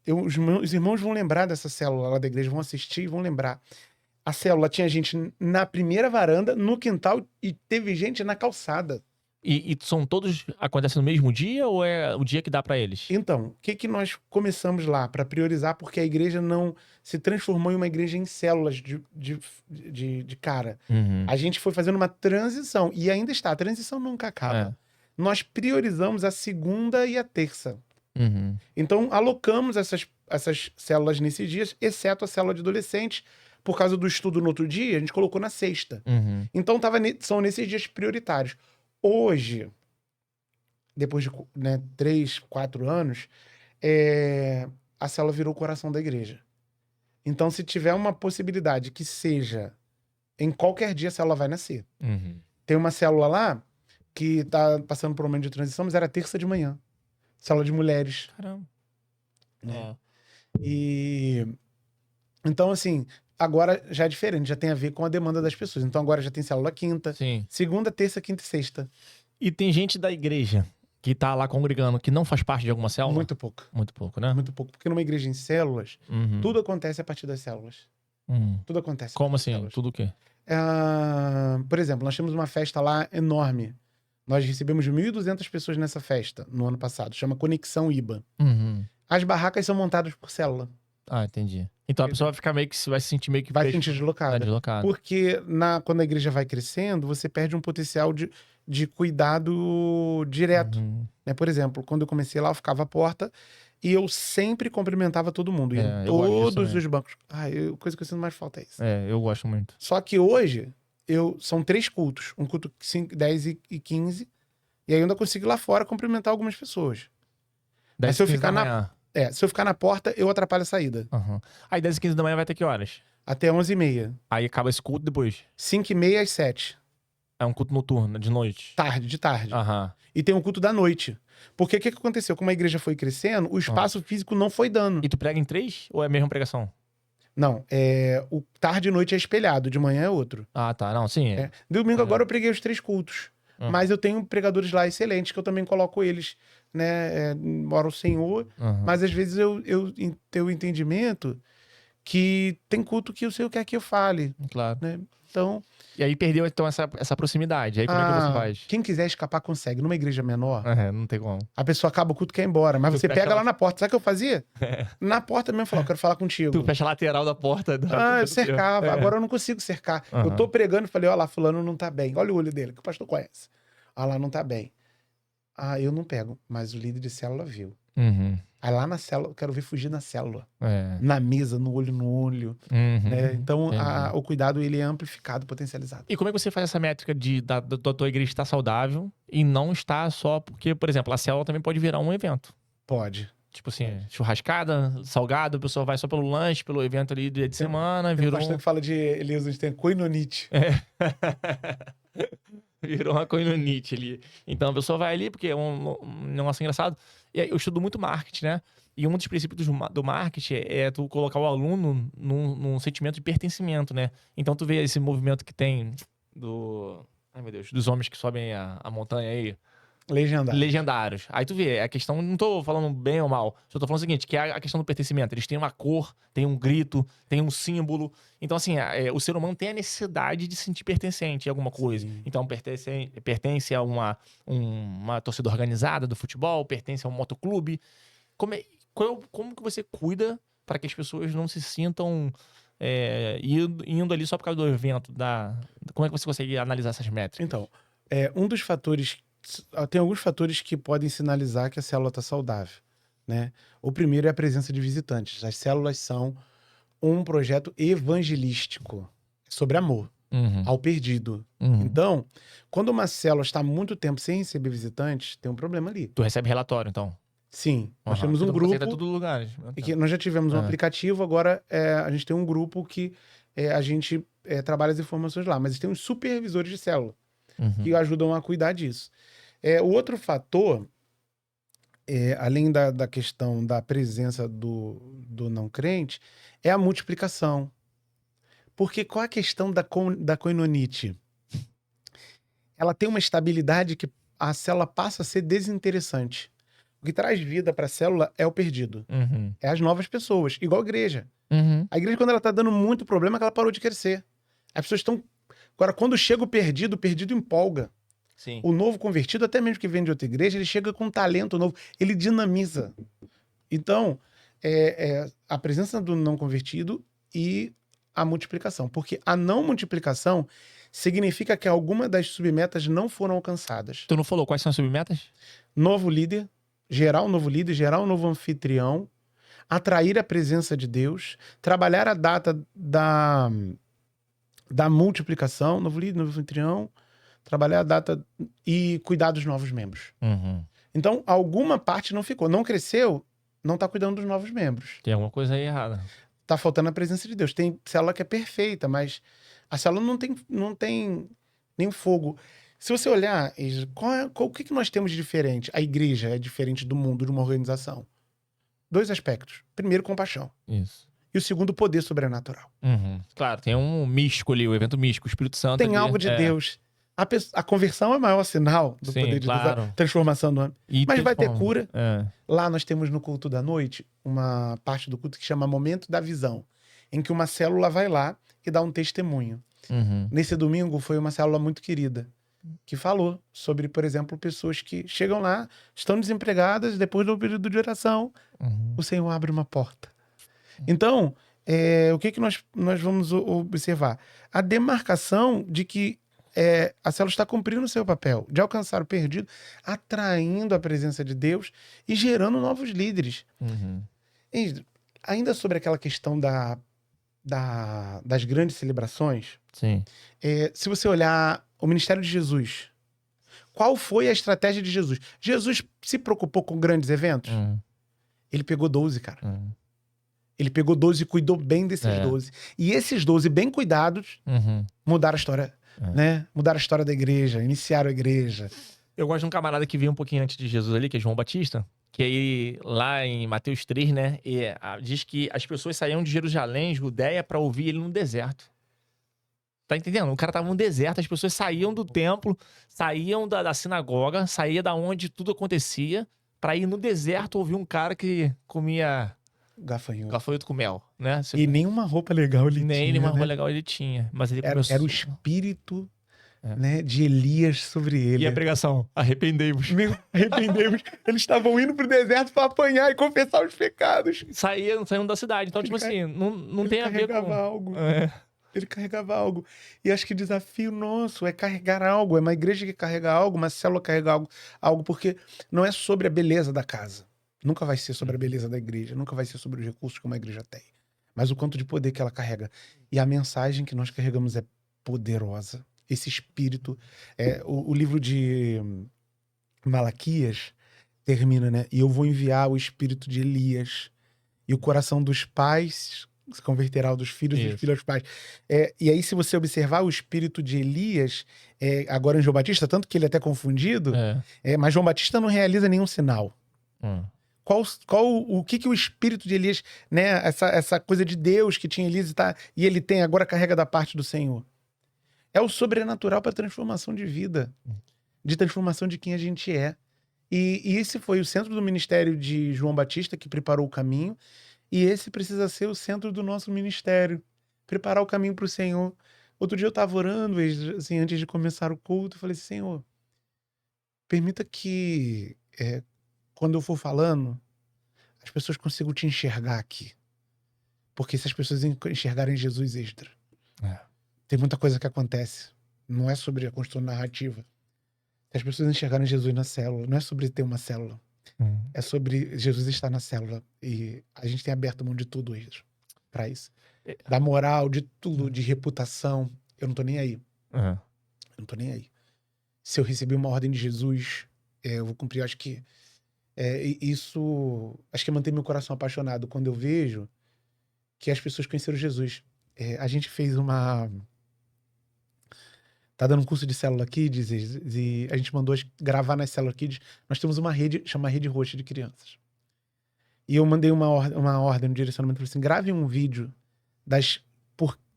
Os meus irmãos vão lembrar dessa célula lá da igreja, vão assistir e vão lembrar. A célula tinha gente na primeira varanda, no quintal, e teve gente na calçada. E são todos, acontecem no mesmo dia ou é o dia que dá pra eles? Então, o que nós começamos lá para priorizar, porque a igreja não se transformou em uma igreja em células de cara. Uhum. A gente foi fazendo uma transição, e ainda está, a transição nunca acaba. Nós priorizamos a segunda e a terça. Uhum. Então, alocamos essas células nesses dias, exceto a célula de adolescentes. Por causa do estudo no outro dia, a gente colocou na sexta. Uhum. Então, são nesses dias prioritários. Hoje, depois de 3, 4 anos, a célula virou o coração da igreja. Então, se tiver uma possibilidade que seja em qualquer dia, a célula vai nascer. Uhum. Tem uma célula lá que tá passando por um momento de transição, mas era terça de manhã. Célula de mulheres. Caramba. Né? E então, assim, agora já é diferente, já tem a ver com a demanda das pessoas. Então agora já tem célula quinta, Sim. segunda, terça, quinta e sexta. E tem gente da igreja que tá lá congregando que não faz parte de alguma célula? Muito pouco. Muito pouco, né? Muito pouco. Porque numa igreja em células, Uhum. tudo acontece a partir das células. Tudo acontece. Como assim? Células. Tudo o quê? Por exemplo, nós temos uma festa lá enorme. Nós recebemos 1.200 pessoas nessa festa no ano passado. Chama Conexão IBA. Uhum. As barracas são montadas por célula. Ah, entendi. Então a pessoa vai ficar vai se sentir meio que... Vai se sentir deslocada. deslocada. Porque quando a igreja vai crescendo, você perde um potencial de cuidado direto. Uhum. Né? Por exemplo, quando eu comecei lá, eu ficava à porta e eu sempre cumprimentava todo mundo. Ia em eu gosto disso todos também. os bancos. Coisa que eu sinto mais falta é isso. Eu gosto muito. Só que hoje, são 3 cultos. Um culto 5, 10 e 15. E aí eu ainda consigo ir lá fora cumprimentar algumas pessoas. Mas se eu ficar se eu ficar na porta, eu atrapalho a saída. Uhum. Aí 10 e 15 da manhã vai até que horas? Até 11h30. Aí acaba esse culto depois? 5h30 às 7. É um culto noturno, de noite? De tarde. Aham. E tem um culto da noite. Porque o que aconteceu? Como a igreja foi crescendo, o espaço físico não foi dando. E tu prega em 3 ou é a mesma pregação? Não, o tarde e noite é espelhado, de manhã é outro. Ah, tá. Não, sim. Domingo agora eu preguei os 3 cultos. Mas eu tenho pregadores lá excelentes, que eu também coloco eles, né? Mora o Senhor, mas às vezes eu tenho o entendimento que tem culto que o Senhor quer que eu fale. Claro. Né? Então... E aí perdeu então essa proximidade. Aí como é que você faz? Quem quiser escapar consegue. Numa igreja menor, Não tem como. a pessoa acaba o culto e quer ir embora. Mas você pega lá na porta. Sabe o que eu fazia? Na porta mesmo, eu falava, eu quero falar contigo. Tu fecha a lateral da porta. Eu cercava. Agora eu não consigo cercar. Eu tô pregando e falei, olha lá, fulano não tá bem. Olha o olho dele, que o pastor conhece. Olha lá, não tá bem. Eu não pego. Mas o líder de célula viu. Uhum. Aí lá na célula, eu quero ver fugir na célula. É. Na mesa, no olho. Uhum. Né? Então, o cuidado, ele é amplificado, potencializado. E como é que você faz essa métrica da tua igreja estar saudável e não estar só porque, por exemplo, a célula também pode virar um evento? Pode. Tipo assim, churrascada, salgado, a pessoa vai só pelo lanche, pelo evento ali do dia de semana, virou... Tem um pastor que fala de Elias, a gente tem coinonite. Virou uma coinonite ali. Então a pessoa vai ali porque é um negócio engraçado. E aí, eu estudo muito marketing, né? E um dos princípios do marketing é tu colocar o aluno num sentimento de pertencimento, né? Então tu vê esse movimento que tem ai meu Deus, dos homens que sobem a montanha aí. Legendários. Aí tu vê, a questão, não tô falando bem ou mal, só tô falando o seguinte, que é a questão do pertencimento. Eles têm uma cor, tem um grito, tem um símbolo. Então, assim, o ser humano tem a necessidade de se sentir pertencente a alguma coisa. Sim. Então, pertence a uma torcida organizada do futebol, pertence a um motoclube. Como que você cuida para que as pessoas não se sintam indo ali só por causa do evento? Como é que você consegue analisar essas métricas? Então, um dos fatores... Tem alguns fatores que podem sinalizar que a célula está saudável, né? O primeiro é a presença de visitantes. As células são um projeto evangelístico sobre amor ao perdido. Então, quando uma célula está há muito tempo sem receber visitantes, tem um problema ali. Tu recebe relatório, então? Sim. Nós temos um grupo... Tá todos os lugares. Que nós já tivemos um aplicativo, agora a gente tem um grupo que a gente trabalha as informações lá. Mas tem uns supervisores de célula que ajudam a cuidar disso. O outro fator, além da questão da presença do não crente, é a multiplicação. Porque qual é a questão da koinonite? Ela tem uma estabilidade que a célula passa a ser desinteressante. O que traz vida para a célula é o perdido. Uhum. É as novas pessoas, igual a igreja. Uhum. A igreja, quando ela tá dando muito problema, é que ela parou de crescer. As pessoas estão... Agora, quando chega o perdido empolga. Sim. O novo convertido, até mesmo que vem de outra igreja, ele chega com um talento novo, ele dinamiza. Então, a presença do não convertido e a multiplicação. Porque a não multiplicação significa que alguma das submetas não foram alcançadas. Tu não falou quais são as submetas? Novo líder, gerar um novo anfitrião, atrair a presença de Deus, trabalhar a data da multiplicação, novo líder, novo anfitrião, trabalhar a data e cuidar dos novos membros. Uhum. Então, alguma parte não ficou. Não cresceu, não tá cuidando dos novos membros. Tem alguma coisa aí errada. Tá faltando a presença de Deus. Tem célula que é perfeita, mas a célula não tem nem fogo. Se você olhar, o que nós temos de diferente? A igreja é diferente do mundo, de uma organização. 2 aspectos. Primeiro, compaixão. Isso. E o segundo, poder sobrenatural. Uhum. Claro, tem um místico ali, o evento místico, o Espírito Santo. Tem ali, algo de Deus. A conversão é o maior sinal do Sim, poder de Deus, claro. a transformação do homem. E Mas vai ter transforma. cura. É. Lá nós temos no culto da noite uma parte do culto que chama Momento da Visão, em que uma célula vai lá e dá um testemunho. Uhum. Nesse domingo foi uma célula muito querida, que falou sobre, por exemplo, pessoas que chegam lá, estão desempregadas, depois do período de oração, Uhum. o Senhor abre uma porta. Então, o que nós vamos observar? A demarcação de que a célula está cumprindo o seu papel de alcançar o perdido, atraindo a presença de Deus e gerando novos líderes. Uhum. E ainda sobre aquela questão das grandes celebrações, Sim. se você olhar o ministério de Jesus, qual foi a estratégia de Jesus? Jesus se preocupou com grandes eventos? Uhum. Ele pegou 12, cara. Uhum. Ele pegou 12 e cuidou bem desses 12. E esses 12 bem cuidados Uhum. mudaram a história, né? Mudaram a história da igreja, iniciaram a igreja. Eu gosto de um camarada que veio um pouquinho antes de Jesus ali, que é João Batista, que aí lá em Mateus 3, né, diz que as pessoas saíam de Jerusalém, Judéia, pra ouvir ele no deserto. Tá entendendo? O cara tava no deserto, as pessoas saíam do templo, saíam da sinagoga, saía da onde tudo acontecia, pra ir no deserto ouvir um cara que comia gafanhoto com mel, né? E nenhuma roupa legal ele tinha, nenhuma roupa né? legal ele tinha. Mas ele Era começou... o espírito, né, de Elias sobre ele. E a pregação? Arrependei-vos. Arrependei-vos. Eles estavam indo pro deserto para apanhar e confessar os pecados. Saíam da cidade. Então, tipo assim, não tem a ver com... algo. Ele carregava algo. E acho que o desafio nosso é carregar algo. É uma igreja que carrega algo, uma célula que carrega algo, porque não é sobre a beleza da casa. Nunca vai ser sobre a beleza da igreja. Nunca vai ser sobre os recursos que uma igreja tem. Mas o quanto de poder que ela carrega. E a mensagem que nós carregamos é poderosa. Esse espírito... o livro de Malaquias termina, né? E eu vou enviar o espírito de Elias. E o coração dos pais se converterá ao dos filhos e dos filhos aos pais. E aí, se você observar o espírito de Elias, agora em João Batista, tanto que ele é até confundido, mas João Batista não realiza nenhum sinal. O que o espírito de Elias, né? Essa coisa de Deus que tinha Elias e ele tem, agora carrega da parte do Senhor. É o sobrenatural para transformação de vida, de transformação de quem a gente é. E esse foi o centro do ministério de João Batista, que preparou o caminho. E esse precisa ser o centro do nosso ministério. Preparar o caminho para o Senhor. Outro dia eu estava orando, assim, antes de começar o culto, eu falei assim, Senhor, permita que, quando eu for falando, as pessoas consigam te enxergar aqui. Porque se as pessoas enxergarem Jesus extra, tem muita coisa que acontece. Não é sobre a construção narrativa. Se as pessoas enxergarem Jesus na célula, não é sobre ter uma célula. É sobre Jesus estar na célula. E a gente tem aberto mão de tudo isso. Pra isso. Da moral, de tudo, de reputação. Eu não tô nem aí. Eu não tô nem aí. Se eu receber uma ordem de Jesus, eu vou cumprir. Eu acho que isso... Acho que mantém meu coração apaixonado quando eu vejo que as pessoas conheceram Jesus. A gente fez uma... Tá dando um curso de Célula Kids e a gente mandou gravar nas Célula Kids. Nós temos uma rede, chama Rede Roxa de Crianças. E eu mandei uma ordem no direcionamento, falei assim, grave um vídeo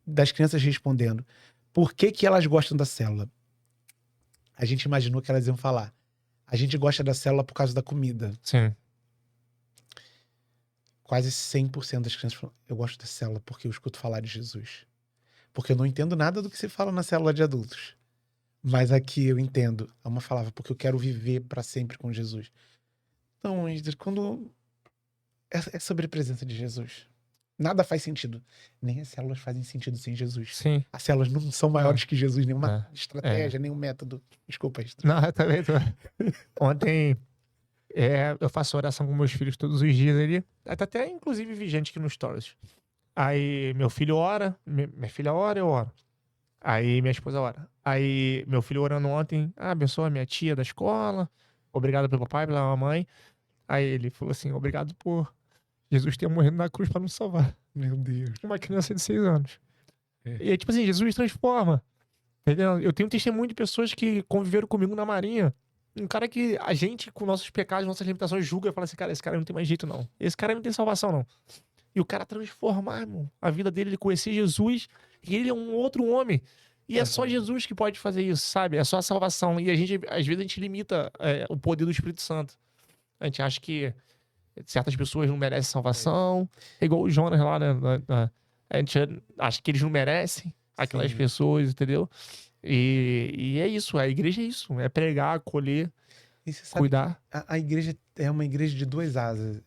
das crianças respondendo por que elas gostam da célula. A gente imaginou que elas iam falar: a gente gosta da célula por causa da comida. Sim. Quase 100% das crianças falam: eu gosto da célula porque eu escuto falar de Jesus. Porque eu não entendo nada do que se fala na célula de adultos. Mas aqui eu entendo. Uma falava: porque eu quero viver para sempre com Jesus. Então, quando é sobre a presença de Jesus, nada faz sentido. Nem as células fazem sentido sem Jesus. Sim. As células não são maiores que Jesus, nenhuma É. estratégia, nenhum método. Desculpa, Não, eu também tô. Ontem eu faço oração com meus filhos todos os dias ali. Até inclusive vi gente aqui no Stories. Aí meu filho ora, minha filha ora, eu oro. Aí minha esposa ora. Aí meu filho orando ontem, abençoa a minha tia da escola, obrigado pelo papai, pela mamãe. Aí ele falou assim, obrigado por Jesus ter morrido na cruz pra nos salvar. Meu Deus. Uma criança de 6 anos. É. E tipo assim, Jesus transforma. Entendeu? Eu tenho testemunho de pessoas que conviveram comigo na Marinha. Um cara que a gente, com nossos pecados, nossas limitações, julga e fala assim, cara, esse cara não tem mais jeito, não. Esse cara não tem salvação, não. E o cara transformar, irmão, a vida dele, ele conhecer Jesus, e ele é um outro homem. E é só Jesus que pode fazer isso, sabe? É só a salvação. E a gente, às vezes, a gente limita o poder do Espírito Santo. A gente acha que certas pessoas não merecem salvação. É igual o Jonas lá, né? A gente acha que eles não merecem aquelas Sim. pessoas, entendeu? E é isso, a igreja é isso. É pregar, acolher, E você sabe, cuidar. a igreja é uma igreja de duas asas.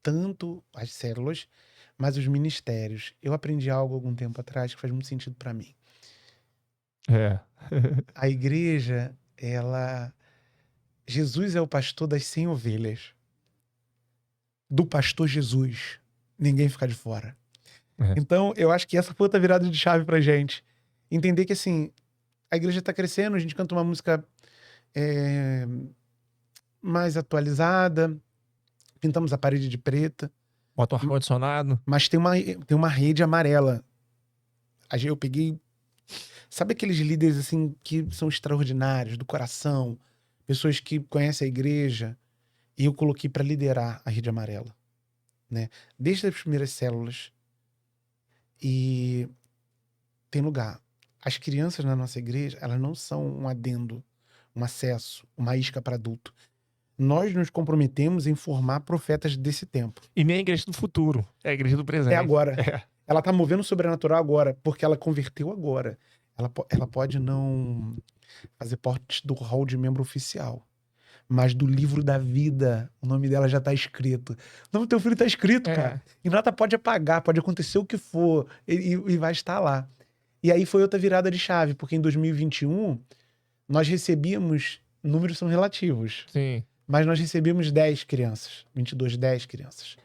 Tanto as células, mas os ministérios. Eu aprendi algo algum tempo atrás que faz muito sentido para mim. É. A igreja, Jesus é o pastor das 100 ovelhas. Do pastor Jesus. Ninguém fica de fora. É. Então, eu acho que essa foi outra virada de chave pra gente. Entender que, assim, a igreja tá crescendo, a gente canta uma música mais atualizada, pintamos a parede de preta, Bota um ar-condicionado. mas tem uma rede amarela. Eu peguei... Sabe aqueles líderes, assim, que são extraordinários, do coração, pessoas que conhecem a igreja, e eu coloquei para liderar a rede amarela, né? Desde as primeiras células. E tem lugar. As crianças na nossa igreja, elas não são um adendo, um acesso, uma isca para adulto. Nós nos comprometemos em formar profetas desse tempo. E nem a igreja do futuro, é a igreja do presente. É agora. É. Ela tá movendo o sobrenatural agora, porque ela converteu agora. Ela pode não fazer parte do hall de membro oficial, mas do livro da vida, o nome dela já tá escrito. O nome do teu filho tá escrito, cara. E nada pode apagar, pode acontecer o que for, e vai estar lá. E aí foi outra virada de chave, porque em 2021, nós recebíamos, números são relativos, Sim. mas nós recebíamos 10 crianças, 10 crianças.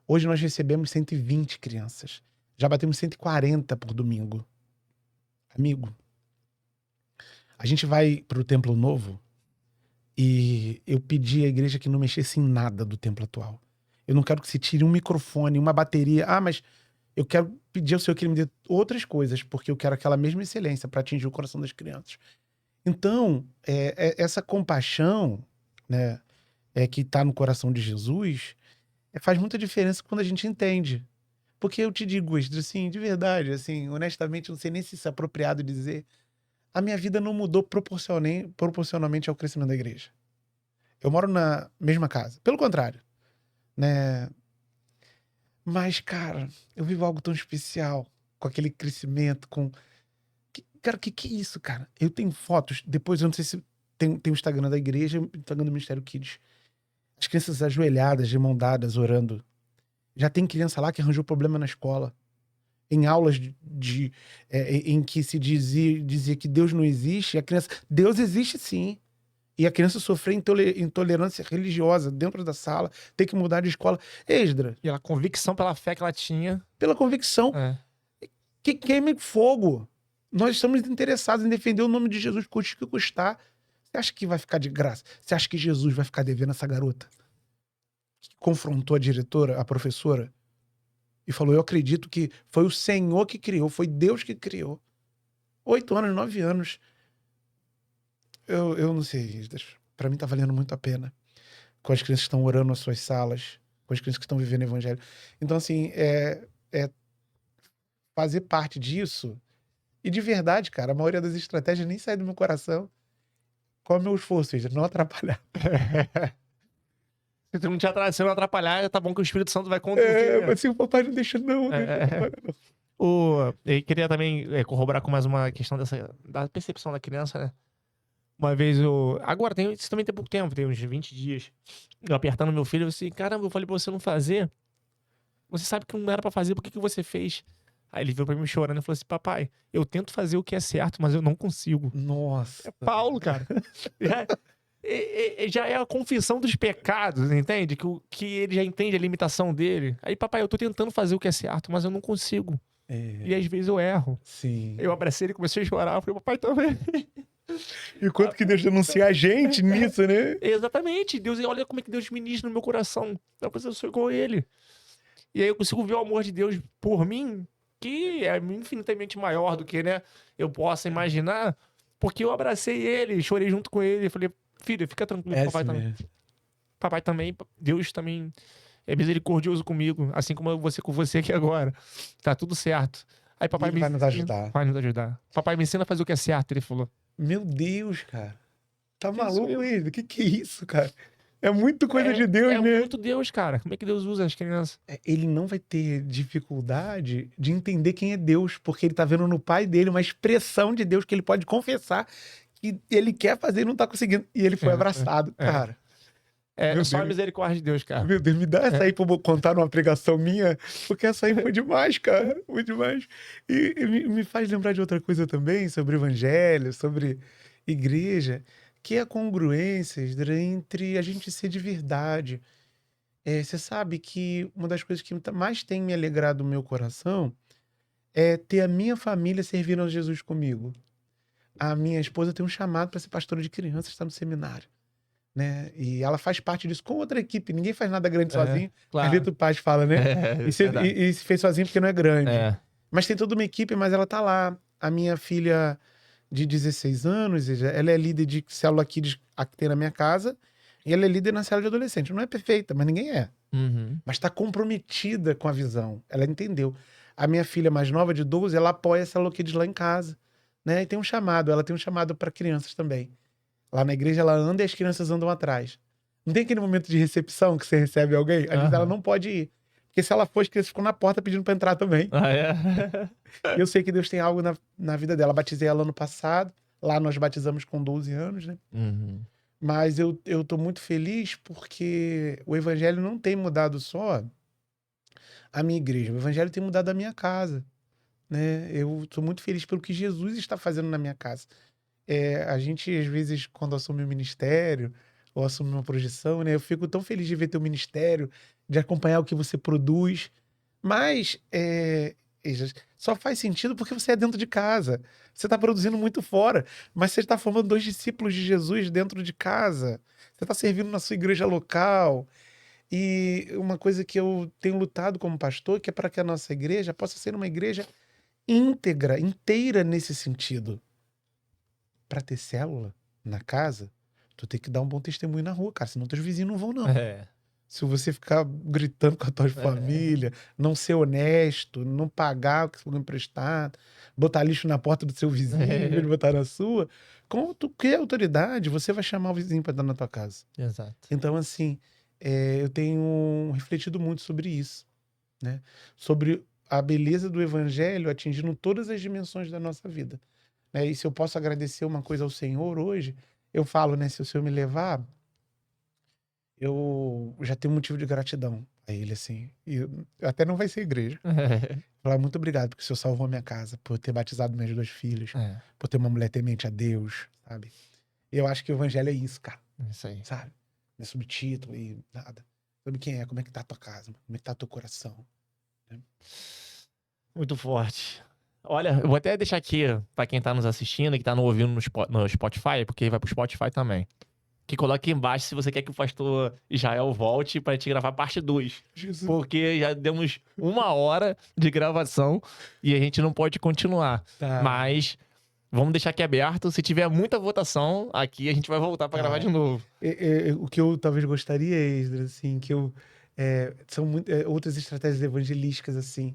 Hoje nós recebemos 120 crianças. Já batemos 140 por domingo. Amigo, a gente vai pro Templo Novo e eu pedi à igreja que não mexesse em nada do templo atual. Eu não quero que se tire um microfone, uma bateria. Mas eu quero pedir ao Senhor que Ele me dê outras coisas, porque eu quero aquela mesma excelência para atingir o coração das crianças. Então, essa compaixão, né, que está no coração de Jesus, faz muita diferença quando a gente entende. Porque eu te digo, assim, de verdade, assim, honestamente, não sei nem se isso é apropriado dizer, a minha vida não mudou proporcionalmente ao crescimento da igreja. Eu moro na mesma casa. Pelo contrário, né? Mas, cara, eu vivo algo tão especial com aquele crescimento, Cara, o que é isso, cara? Eu tenho fotos, depois eu não sei se tem o Instagram da igreja e o Instagram do Ministério Kids. As crianças ajoelhadas, de mão dadas, orando. Já tem criança lá que arranjou problema na escola. Em aulas em que se dizia que Deus não existe, a criança... Deus existe sim. E a criança sofreu intolerância religiosa dentro da sala, tem que mudar de escola. Esdra. E a convicção pela fé que ela tinha. Pela convicção. Que queime fogo. Nós estamos interessados em defender o nome de Jesus, custe o que custar. Você acha que vai ficar de graça? Você acha que Jesus vai ficar devendo essa garota? Que confrontou a diretora, a professora, e falou: eu acredito que foi o Senhor que criou, foi Deus que criou. 8 anos, 9 anos. Eu não sei, pra mim tá valendo muito a pena. Com as crianças que estão orando nas suas salas, com as crianças que estão vivendo o evangelho. Então, assim, fazer parte disso. E de verdade, cara, a maioria das estratégias nem sai do meu coração. Qual é o meu esforço, seja, não atrapalhar. Se tu não se não atrapalhar, tá bom que o Espírito Santo vai conduzir. Mas assim, o papai não deixa, não. Deixa o papai, não. Eu queria também corroborar com mais uma questão da percepção da criança, né? Uma vez agora, isso também tem pouco tempo, tem uns 20 dias. Eu apertando meu filho, eu assim, caramba, eu falei pra você não fazer. Você sabe que não era pra fazer, por que você fez? Aí ele veio pra mim chorando e falou assim, papai, eu tento fazer o que é certo, mas eu não consigo. Nossa. É Paulo, cara. Já é a confissão dos pecados, entende? Que ele já entende a limitação dele. Aí, papai, eu tô tentando fazer o que é certo, mas eu não consigo. E às vezes eu erro. Sim. Eu abracei ele, comecei a chorar. Eu falei, papai também. E quanto que Deus denuncia a gente nisso, né? Exatamente. Deus, olha como é que Deus ministra no meu coração. Eu sou igual a ele. E aí eu consigo ver o amor de Deus por mim, que é infinitamente maior do que, né, eu possa imaginar, porque eu abracei ele, chorei junto com ele. Falei, filho, fica tranquilo, papai assim também. mesmo. Papai também, Deus também é misericordioso comigo, assim como eu vou ser com você aqui agora. Tá tudo certo. Aí papai Ele vai nos ajudar. Vai nos ajudar. Papai me ensina a fazer o que é certo, ele falou. Meu Deus, cara. Tá Que maluco, isso, ele? Que é isso, cara? É muito coisa de Deus, é né? muito Deus, cara. Como é que Deus usa as crianças? Ele não vai ter dificuldade de entender quem é Deus, porque ele tá vendo no pai dele uma expressão de Deus que ele pode confessar que ele quer fazer e não tá conseguindo. E ele foi abraçado, cara. É Meu só a Deus. misericórdia de Deus, cara. Meu Deus, me dá essa aí pra eu contar numa pregação minha, porque essa aí foi demais, cara. Foi demais. E me faz lembrar de outra coisa também, sobre o evangelho, sobre igreja, que é a congruência entre a gente ser de verdade. Você sabe que uma das coisas que mais tem me alegrado o meu coração é ter a minha família servindo a Jesus comigo. A minha esposa tem um chamado para ser pastora de crianças, está no seminário. Né? E ela faz parte disso com outra equipe. Ninguém faz nada grande sozinho. Claro. Carlito Paz fala, né? E se fez sozinho porque não é grande. Mas tem toda uma equipe, mas ela tá lá. A minha filha de 16 anos, ela é líder de célula aqui que tem na minha casa. E ela é líder na célula de adolescente. Não é perfeita, mas ninguém é. Mas está comprometida com a visão. Ela entendeu. A minha filha mais nova, de 12, ela apoia essa célula Kids lá em casa. Né? E tem um chamado. Ela tem um chamado para crianças também. Lá na igreja ela anda e as crianças andam atrás. Não tem aquele momento de recepção que você recebe alguém? Às vezes ela não pode ir. Porque se ela for, as crianças ficam na porta pedindo pra entrar também. E eu sei que Deus tem algo na vida dela. Batizei ela ano passado. Lá nós batizamos com 12 anos, né? Mas eu tô muito feliz porque o evangelho não tem mudado só a minha igreja. O evangelho tem mudado a minha casa. Né? Eu tô muito feliz pelo que Jesus está fazendo na minha casa. A gente, às vezes, quando assume um ministério ou assume uma projeção, né? Eu fico tão feliz de ver teu ministério, de acompanhar o que você produz. Mas só faz sentido porque você é dentro de casa. Você está produzindo muito fora, mas você está formando 2 discípulos de Jesus dentro de casa. Você está servindo na sua igreja local. E uma coisa que eu tenho lutado como pastor, que é para que a nossa igreja possa ser uma igreja íntegra, inteira nesse sentido. Pra ter célula na casa, tu tem que dar um bom testemunho na rua, cara. Senão teus vizinhos não vão, não. Se você ficar gritando com a tua família, não ser honesto, não pagar o que foi emprestado, botar lixo na porta do seu vizinho, em vez de botar na sua, com que autoridade você vai chamar o vizinho pra estar na tua casa? Exato. Então, assim, eu tenho refletido muito sobre isso, né? Sobre a beleza do evangelho atingindo todas as dimensões da nossa vida. E se eu posso agradecer uma coisa ao Senhor hoje, eu falo, né? Se o Senhor me levar, eu já tenho um motivo de gratidão a Ele, assim. E até não vai ser igreja. Falar muito obrigado, porque o Senhor salvou a minha casa, por ter batizado meus 2 filhos, por ter uma mulher temente a Deus, sabe? E eu acho que o evangelho é isso, cara. Isso aí. Sabe? Não é subtítulo e nada. Sobre quem é, como é que tá a tua casa, como é que tá o teu coração. Né? Muito forte. Olha, eu vou até deixar aqui pra quem tá nos assistindo e que tá nos ouvindo no Spotify, porque vai pro Spotify também. Que coloque aqui embaixo se você quer que o pastor Israel volte pra gente gravar parte 2. Jesus. Porque já demos 1 hora de gravação e a gente não pode continuar. Tá. Mas vamos deixar aqui aberto. Se tiver muita votação, aqui a gente vai voltar pra gravar de novo. O que eu talvez gostaria, Esdras, assim, que são outras estratégias evangelísticas, assim,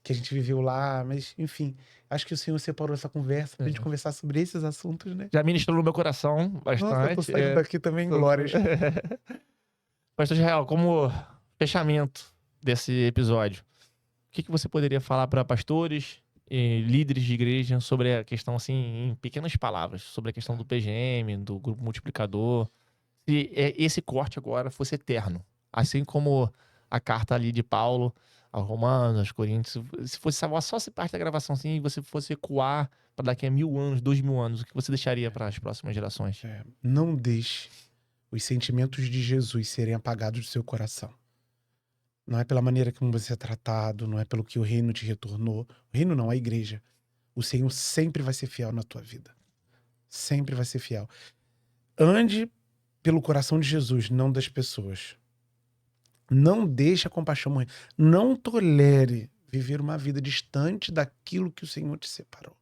que a gente viveu lá, mas enfim, acho que o Senhor separou essa conversa pra gente conversar sobre esses assuntos, né? Já ministrou no meu coração bastante. Nossa, eu tô saindo daqui também em glórias. Pastor Israel, como fechamento desse episódio, o que você poderia falar para pastores e líderes de igreja sobre a questão, assim, em pequenas palavras, sobre a questão do PGM, do grupo multiplicador, se esse corte agora fosse eterno, assim como a carta ali de Paulo aos Romanos, aos Coríntios, se fosse salvar só essa parte da gravação, assim, e você fosse ecoar para daqui a 1000 anos, 2000 anos, o que você deixaria para as próximas gerações? Não deixe os sentimentos de Jesus serem apagados do seu coração. Não é pela maneira como você é tratado, não é pelo que o reino te retornou. O reino não, a igreja. O Senhor sempre vai ser fiel na tua vida. Sempre vai ser fiel. Ande pelo coração de Jesus, não das pessoas. Não deixe a compaixão morrer. Não tolere viver uma vida distante daquilo que o Senhor te separou.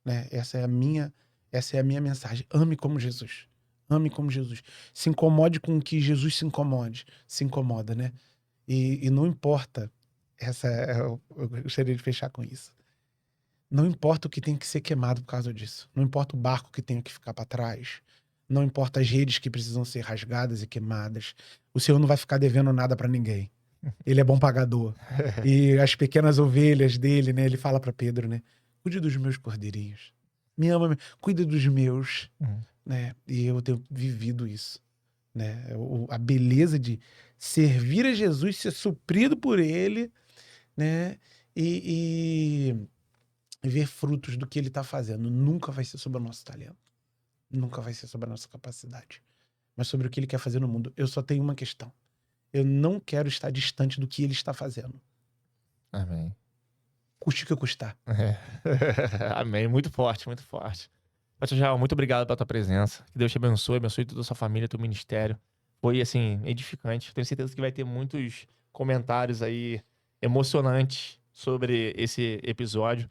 Né? Essa é a minha mensagem. Ame como Jesus. Ame como Jesus. Se incomode com o que Jesus se incomoda, né? E não importa, eu gostaria de fechar com isso. Não importa o que tem que ser queimado por causa disso. Não importa o barco que tem que ficar para trás. Não importa as redes que precisam ser rasgadas e queimadas. O Senhor não vai ficar devendo nada para ninguém. Ele é bom pagador. E as pequenas ovelhas dele, né? Ele fala para Pedro, né? Cuide dos meus cordeirinhos. Me ama, cuide dos meus. Né? E eu tenho vivido isso. Né? A beleza de servir a Jesus, ser suprido por ele, né? E ver frutos do que ele está fazendo. Nunca vai ser sobre o nosso talento. Nunca vai ser sobre a nossa capacidade. Mas sobre o que ele quer fazer no mundo. Eu só tenho uma questão. Eu não quero estar distante do que ele está fazendo. Amém. Custe o que custar. Amém. Muito forte, muito forte. Pastor Israel, muito obrigado pela tua presença. Que Deus te abençoe toda a sua família, teu ministério. Foi, assim, edificante. Tenho certeza que vai ter muitos comentários aí emocionantes sobre esse episódio.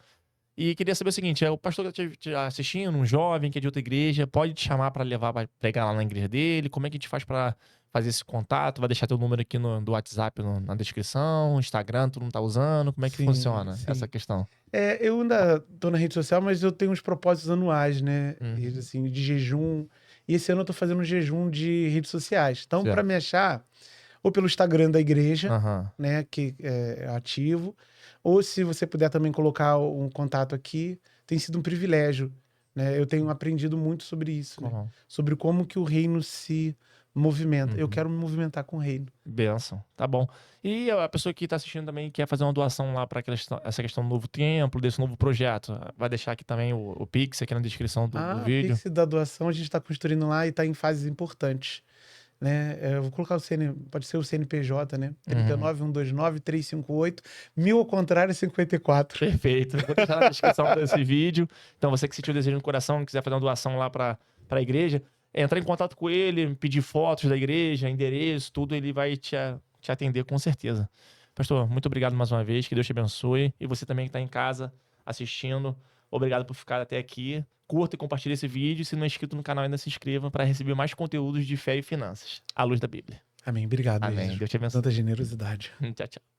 E queria saber o seguinte, o pastor que está te assistindo, um jovem que é de outra igreja, pode te chamar para levar para pregar lá na igreja dele? Como é que a gente faz para fazer esse contato? Vai deixar teu número aqui do WhatsApp na descrição, Instagram, tu não tá usando? Como é que funciona essa questão? Eu ainda tô na rede social, mas eu tenho uns propósitos anuais, né? E, assim, de jejum. E esse ano eu tô fazendo um jejum de redes sociais. Então, para me achar, ou pelo Instagram da igreja, né? Que é ativo. Ou se você puder também colocar um contato aqui, tem sido um privilégio, né? Eu tenho aprendido muito sobre isso, né? Sobre como que o reino se movimenta. Eu quero me movimentar com o reino. Bênção, tá bom. E a pessoa que tá assistindo também quer fazer uma doação lá para essa questão do novo templo, desse novo projeto, vai deixar aqui também o Pix aqui na descrição do vídeo. O Pix da doação a gente tá construindo lá e tá em fases importantes. Né? Eu vou colocar pode ser o CNPJ, né? 39129-358, 1000 ao contrário, 54. Perfeito. Vou deixar na descrição desse vídeo. Então, você que sentiu o desejo no coração, quiser fazer uma doação lá para a igreja, entrar em contato com ele, pedir fotos da igreja, endereço, tudo, ele vai te atender com certeza. Pastor, muito obrigado mais uma vez, que Deus te abençoe. E você também que está em casa assistindo, obrigado por ficar até aqui. Curta e compartilhe esse vídeo. Se não é inscrito no canal, ainda se inscreva para receber mais conteúdos de fé e finanças à luz da Bíblia. Amém. Obrigado, Amém. Deus. Deus te abençoe. Tanta generosidade. Tchau, tchau.